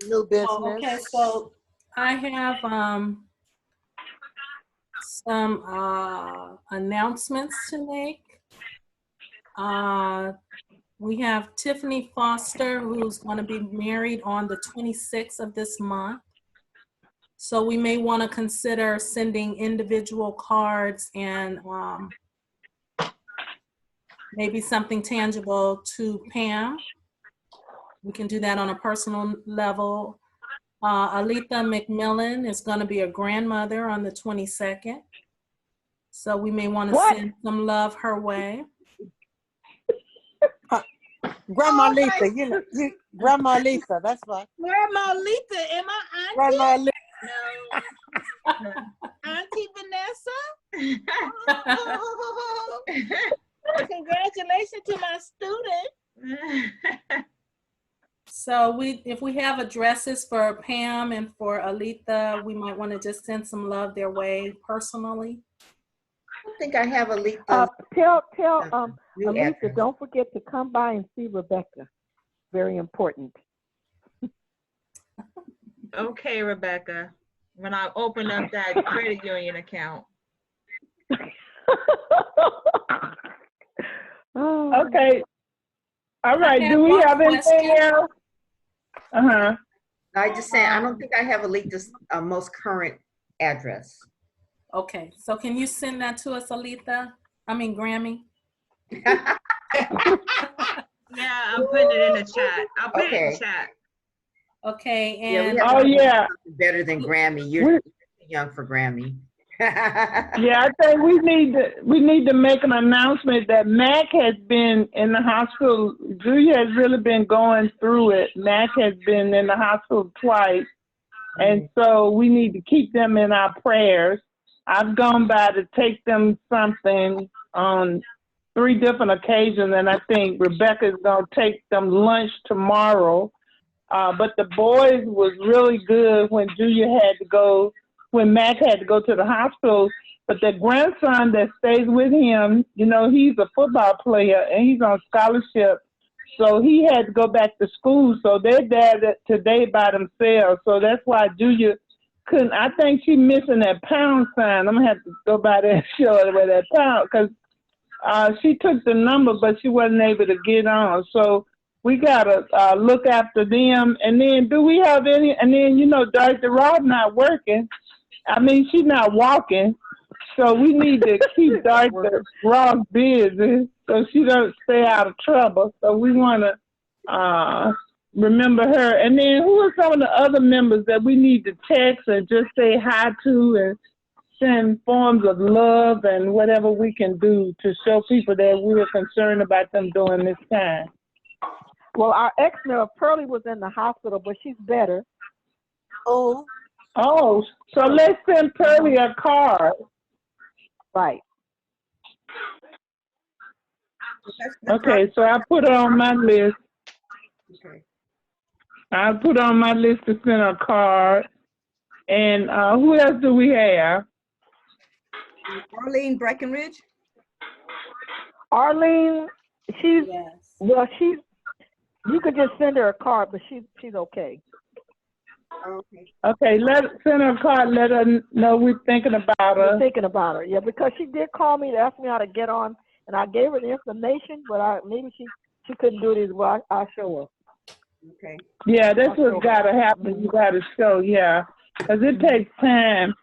New business. Oh, okay, so I have some announcements to make. We have Tiffany Foster, who's going to be married on the 26th of this month. So we may want to consider sending individual cards and maybe something tangible to Pam. We can do that on a personal level. Aletha McMillan is going to be a grandmother on the 22nd. So we may want to send some love her way. Grandma Lisa, Grandma Lisa, that's what. Grandma Lisa, am I auntie? Grandma Lisa. No. Auntie Vanessa? Oh, congratulations to my student. So if we have addresses for Pam and for Aletha, we might want to just send some love their way personally. I think I have Aletha. Tell Aletha, don't forget to come by and see Rebecca. Very important. Okay, Rebecca. When I open up that credit union account. Okay. All right. Do we have anything else? I just saying, I don't think I have Aletha's most current address. Okay, so can you send that to us, Aletha? I mean, Grammy. Yeah, I'm putting it in the chat. I'll put it in the chat. Okay, and better than Grammy. You're too young for Grammy. Yeah, I think we need to make an announcement that Mac has been in the hospital. Julia has really been going through it. Mac has been in the hospital twice, and so we need to keep them in our prayers. I've gone by to take them something on 3 different occasions, and I think Rebecca's going to take them lunch tomorrow. But the boys was really good when Julia had to go, when Mac had to go to the hospital. But the grandson that stays with him, you know, he's a football player and he's on scholarship. So he had to go back to school. So they're there today by themselves. So that's why Julia couldn't. I think she's missing that pound sign. I'm going to have to go by there and show her where that pound, because she took the number, but she wasn't able to get on. So we got to look after them. And then do we have any, and then, you know, Dr. Rob not working. I mean, she's not walking. So we need to keep Dr. Rob busy so she don't stay out of trouble. So we want to remember her. And then who are some of the other members that we need to text and just say hi to and send forms of love and whatever we can do to show people that we're concerned about them during this time? Well, our ex-mayor Pearlie was in the hospital, but she's better. Oh, so let's send Pearlie a card. Right. Okay, so I put her on my list. Okay. I put on my list to send a card. And who else do we have? Arlene Breckenridge. Arlene, you could just send her a card, but she's okay. Okay, send her a card, let her know we're thinking about her. We're thinking about her, yeah, because she did call me to ask me how to get on, and I gave her the information, but maybe she couldn't do it as well. I'll show her. Okay. Yeah, that's what's got to happen. You got to show, yeah, because it takes time.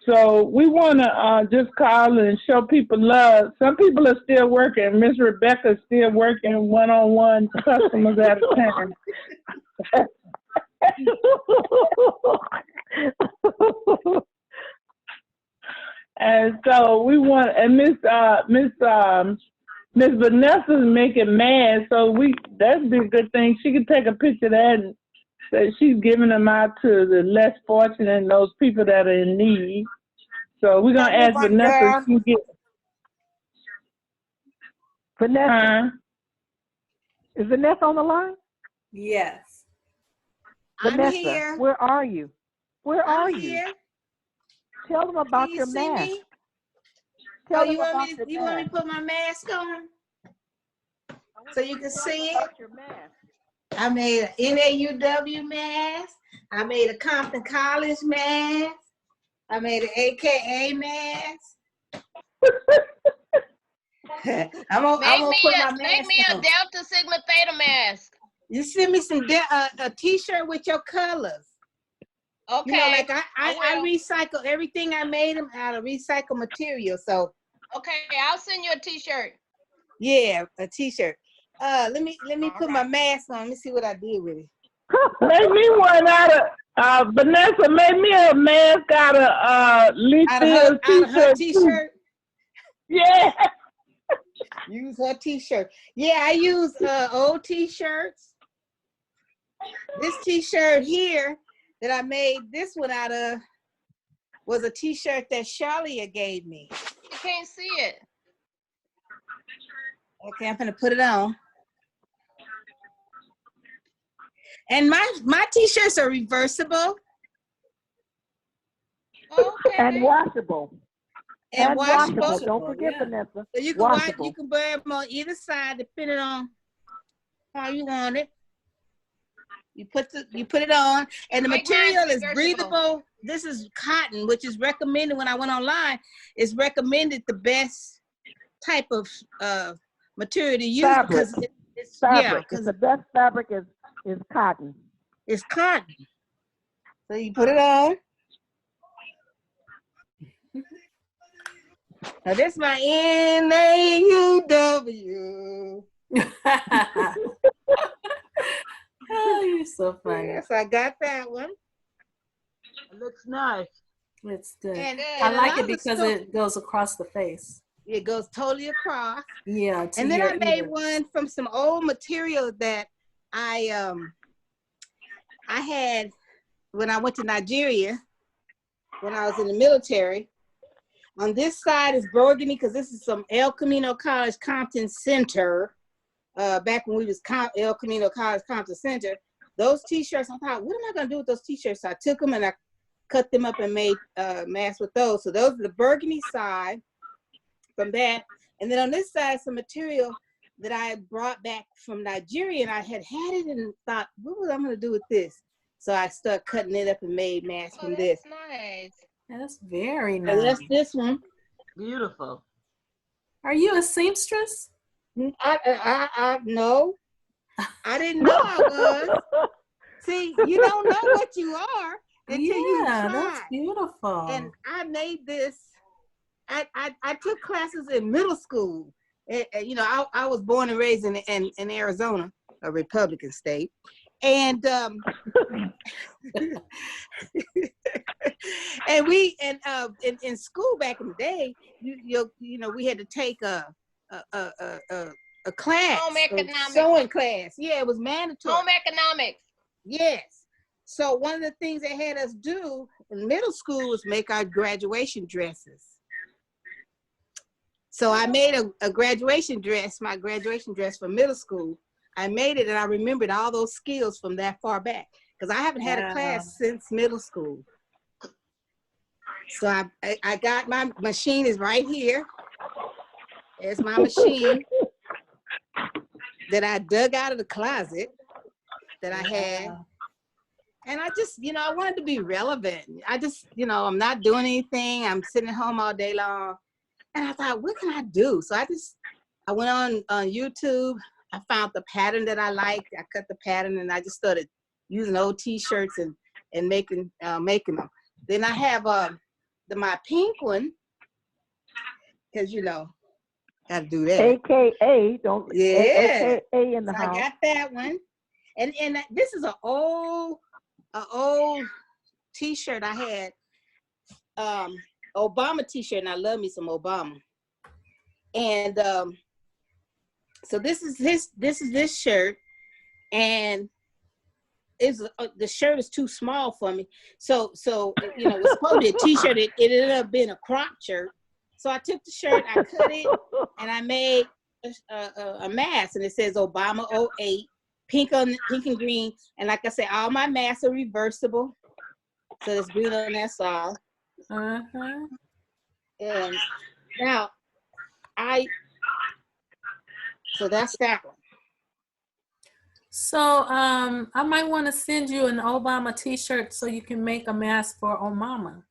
So we want to just call and show people love. Some people are still working. Miss Rebecca's still working one-on-one customers at a time. And so we want, and Miss Vanessa's making mad, so we that'd be a good thing. She could take a picture of that and say she's giving them out to the less fortunate and those people that are in need. So we're gonna ask Vanessa if she can get. Vanessa, is Vanessa on the line? Yes. I'm Vanessa, here. where are you? Where are I'm you? here. Tell them about Can you your see mask. me? Tell Oh, them you want about me your to, you want me mask. to put my mask on so you can see it? Your mask. I made an NAUW mask. I made a Compton College mask. I made an AKA mask. I'm gonna put my mask Make me a on. Delta Sigma Theta mask. You send me some a T-shirt with your colors. Okay. You know, like I will. recycle everything. I made them out of recycled material. So Okay, I'll send you a T-shirt. yeah, a T-shirt. Let me put my mask on. Let me see what I did with it. Make me one out of Vanessa. Make me a mask out of Lethal T-shirt. T-shirt. Yeah. Use her T-shirt. Yeah, I use old T-shirts. This T-shirt here that I made this one out of was a T-shirt that Charlia gave me. You can't see it. Okay, I'm gonna put it on. And my T-shirts are reversible. Okay. And washable. And washable. Don't forget, Vanessa. So you can washable. you can wear them on either side depending on how you want it. You put it on, and the material is breathable. This is cotton, which is recommended when I went online. It's recommended the best type of material to use Fabric. because it's fabric. yeah, Because the best fabric is cotton. It's cotton. So you put it on. Now this is my NAUW. Oh, you're so funny. Yes, I got that one. It looks nice. It's good. And I like a lot it of the because stuff- it goes across the face. It goes totally across. Yeah. And then I made one from some old material that I had when I went to Nigeria when I was in the military. On this side is burgundy because this is some El Camino College Compton Center. Back when we was El Camino College Compton Center. Those T-shirts, I thought, what am I gonna do with those T-shirts? So I took them and I cut them up and made masks with those. So those are the burgundy side from that. And then on this side, some material that I brought back from Nigeria, and I had it and thought, what was I gonna do with this? So I started cutting it up and made masks from this. Nice. That's very nice. And that's this one. Beautiful. Are you a seamstress? I no. I didn't know I was. See, you don't know what you are until you try. That's beautiful. And I made this. I took classes in middle school. You know, I was born and raised in Arizona, a Republican state, and and in school back in the day, you know, we had to take a class, Home economics. sewing class. Yeah, it was mandatory. Home economics. Yes. So one of the things they had us do in middle school was make our graduation dresses. So I made a graduation dress, my graduation dress for middle school. I made it and I remembered all those skills from that far back because I haven't had a class since middle school. So I got my machine is right here. There's my machine that I dug out of the closet that I had. And I just, you know, I wanted to be relevant. I just, you know, I'm not doing anything. I'm sitting at home all day long. And I thought, what can I do? So I went on YouTube. I found the pattern that I liked. I cut the pattern and I just started using old T-shirts and making them. Then I have my pink one, because, you know, got to do that. AKA, don't, yeah. AKA in the So house. I got that one. And this is an old T-shirt I had, Obama T-shirt, and I love me some Obama. And so this is this shirt, and the shirt is too small for me. So you know, it's supposed to be a t-shirt. It ended up being a crop shirt. So I took the shirt, I cut it, and I made a mask, and it says Obama 08, pink and green. And like I said, all my masks are reversible. So there's green on that side. And now so that's that one. So I might want to send you an Obama t-shirt so you can make a mask for Obama.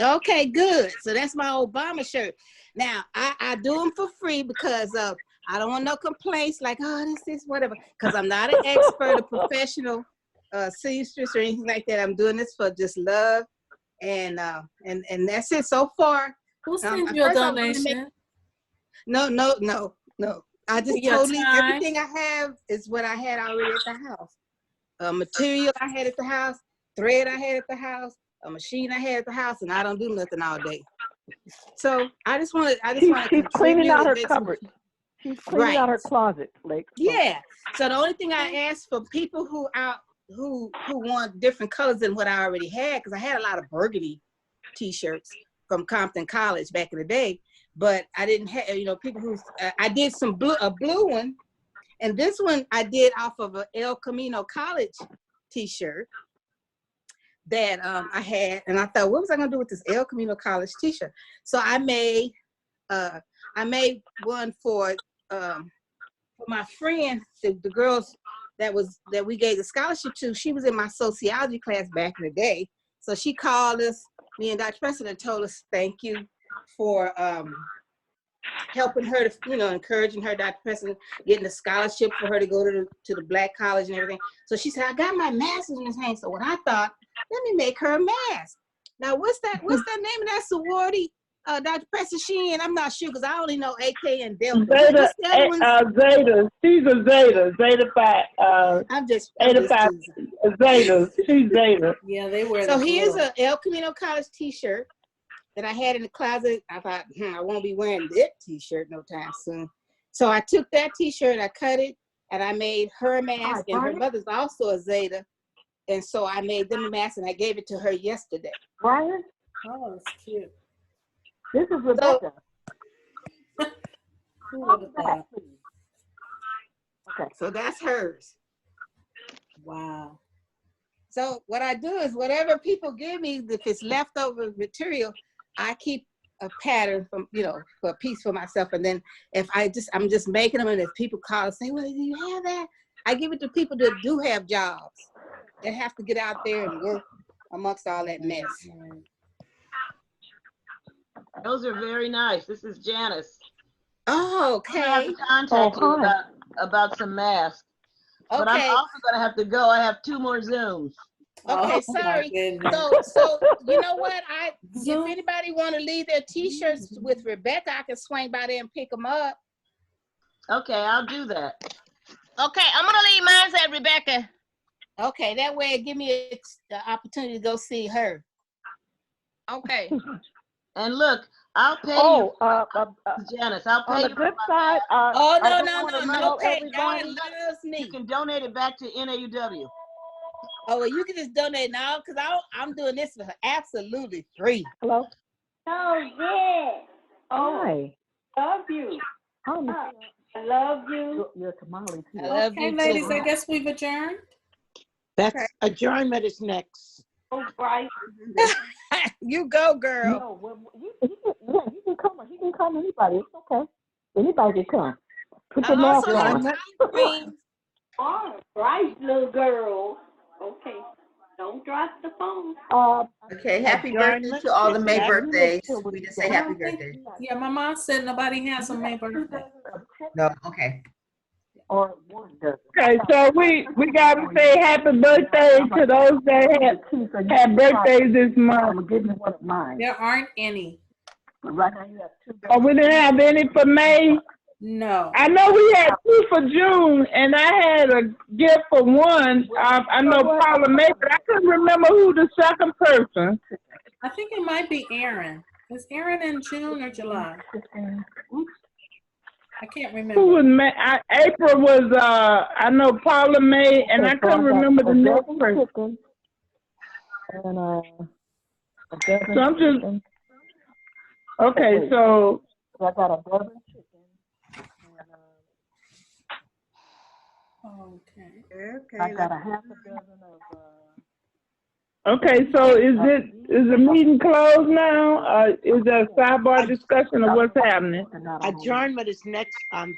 Okay, good. So that's my Obama shirt. Now I do them for free because I don't want no complaints like, oh, this whatever. Because I'm not an expert, a professional seamstress or anything like that. I'm doing this for just love, and that's it so far. Who sent you a donation? No. I just totally, everything I have is what I had already at the house. Material I had at the house, thread I had at the house, a machine I had at the house, and I don't do nothing all day. So I just want to. She's cleaning out her cupboard. She's cleaning out her closet, like. Yeah. So the only thing I asked for people who want different colors than what I already had, because I had a lot of burgundy T-shirts from Compton College back in the day. But I didn't have, you know, people who, I did a blue one, and this one I did off of a El Camino College t-shirt that I had, and I thought, what was I gonna do with this El Camino College t-shirt? So I made one for my friend, the girls that we gave the scholarship to. She was in my sociology class back in the day, so she called us, me and Dr. Preston, and told us thank you for helping her to, you know, encouraging her, Dr. Preston, getting a scholarship for her to go to the Black college and everything. So she said, I got my master's in this hand. So what I thought, let me make her a mask. Now, what's that name of that sorority, Dr. Preston? She in? I'm not sure because I only know AK and Delta. Zeta. Zeta. She's a Zeta. Zeta Phi. I'm just Zeta. She's Zeta. Yeah, they wear. So here's a El Camino College t-shirt that I had in the closet. I thought, I won't be wearing that t-shirt no time soon. So I took that t-shirt, I cut it, and I made her a mask, and her mother's also a Zeta. And so I made them a mask, and I gave it to her yesterday. Brian? Oh, it's cute. This is Rebecca. Okay, so that's hers. Wow. So what I do is whatever people give me, if it's leftover material, I keep a pattern from, you know, for a piece for myself. And then if I'm just making them, and if people call and say, well, do you have that? I give it to people that do have jobs, that have to get out there and work amongst all that mess. Those are very nice. This is Janice. Oh, okay. I have to contact you about some masks. Okay. But I'm also going to have to go. I have 2 more Zooms. Okay, sorry. So you know what? If anybody want to leave their t-shirts with Rebecca, I can swing by there and pick them up. Okay, I'll do that. Okay, I'm gonna leave mine at Rebecca. Okay, that way it give me the opportunity to go see her. Okay. And look, I'll pay you. Janice, I'll pay on you. the good side. No pay. God loves me. You can donate it back to NAUW. Oh, well, you can just donate now because I'm doing this for absolutely free. Hello? Oh, yeah. Oh, Hi. love you. Hi, I love you. You're Tamale too. I love you ladies, too. I guess we've adjourned. That's adjournment is next. Oh, right. You go, girl. No, well, you can come. He can come. Anybody. It's okay. Anybody can come. Put your mask on. All right, little girl. Okay. Don't drop the phone. Okay, happy birthday to all the May birthdays. We just say happy birthday. Yeah, my mom said nobody has a May birthday. No, okay. Or one doesn't. Okay, so we gotta say happy birthday to those that had birthdays this month. Give me one of mine. There aren't any. Right now you have 2. Oh, we didn't have any for May? No. I know we had 2 for June, and I had a gift for one. I know Paula May, but I couldn't remember who the second person. I think it might be Aaron. Is Aaron in June or July? I can't Who remember. was May? April was, I know Paula May, and I couldn't remember the next person. And a dozen So I'm just, chicken. okay, so, I got a dozen chicken. And, Okay. I got a half a dozen of. okay, so is the meeting closed now? Is there a sidebar discussion of what's happening? Adjournment is next on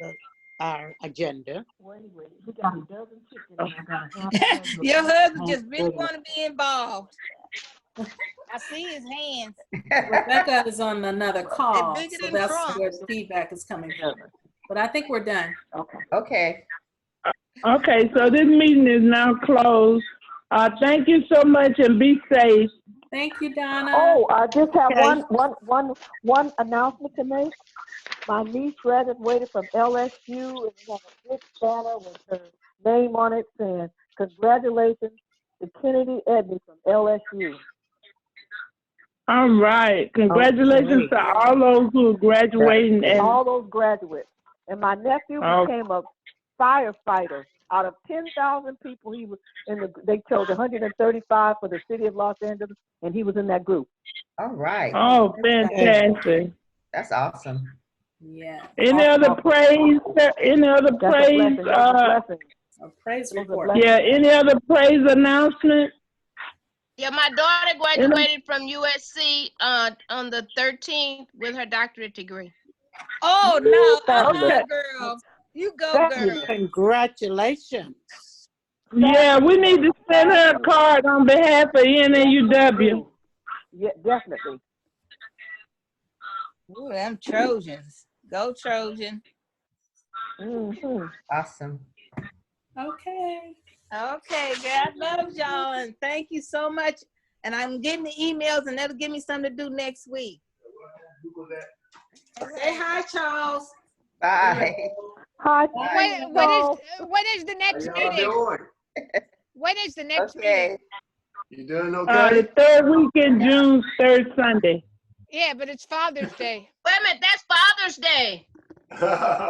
our agenda. Well, anyway, we got a dozen chicken. And I got a half a dozen. Your husband just really want to be involved. I see his hands. Rebecca is on another call, bigger so than that's Trump. where the feedback is coming from. But I think we're done. Okay. Okay, so this meeting is now closed. Thank you so much and be safe. Thank you, Donna. Oh, I just have Okay. one announcement to make. My niece graduated from LSU and we have a big banner with her name on it saying, "Congratulations to Kennedy Edney from LSU." All right. Congratulations to all those who are graduating. And all those graduates. And my nephew became a firefighter. Out of 10,000 people, he was they chose 135 for the city of Los Angeles, and he was in that group. All right. oh, fantastic. That's awesome. Yeah. Any other praise? Any other praise? A praise report. Yeah, any other praise announcement? Yeah, my daughter graduated from USC on the 13th with her doctorate degree. Oh, no. I Okay. love girl. You go, girl. Congratulations. Yeah, we need to send her a card on behalf of NAUW. Yeah, definitely. Ooh, them Trojans. Go Trojan. Awesome. Okay. Okay, girl. I love y'all and thank you so much. And I'm getting the emails and that'll give me something to do next week. Say hi, Charles. Bye. Hi. When is the next meeting? When is the next meeting? You doing The third week in June, third Sunday. Yeah, but it's Father's Day. Wait a minute, that's Father's Day.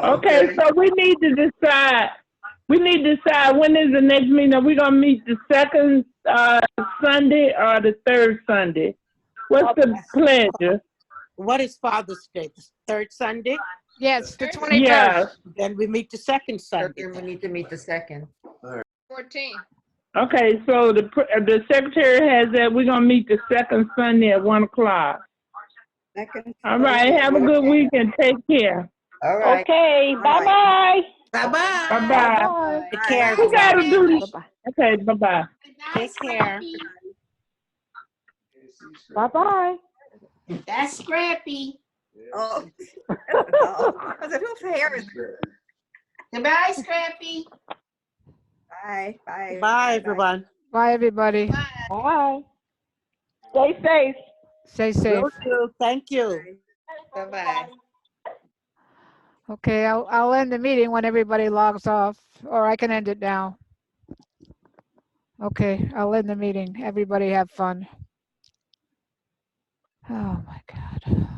Okay, so we need to decide. When is the next meeting. Are we gonna meet the second Sunday or the third Sunday? What's the pleasure? What is Father's Day? The third Sunday? Yes, the 21st. Yeah. Then we meet the second Sunday. We need to meet the second. 14. Okay, so the secretary has that we're gonna meet the second Sunday at 1 o'clock. All right, have a good week and take care. All right. Okay, bye-bye. Bye-bye. Bye-bye. Take care. We gotta do this. Okay, bye-bye. Take care. Bye-bye. That's Scrappy. Oh, because whose hair is Goodbye, Scrappy. Bye. Bye. Bye, everyone. Bye, everybody. Bye. Stay safe. Stay safe. Will do. Thank you. Bye-bye. Okay, I'll end the meeting when everybody logs off, or I can end it now. Okay, I'll end the meeting. Everybody have fun. Oh my God.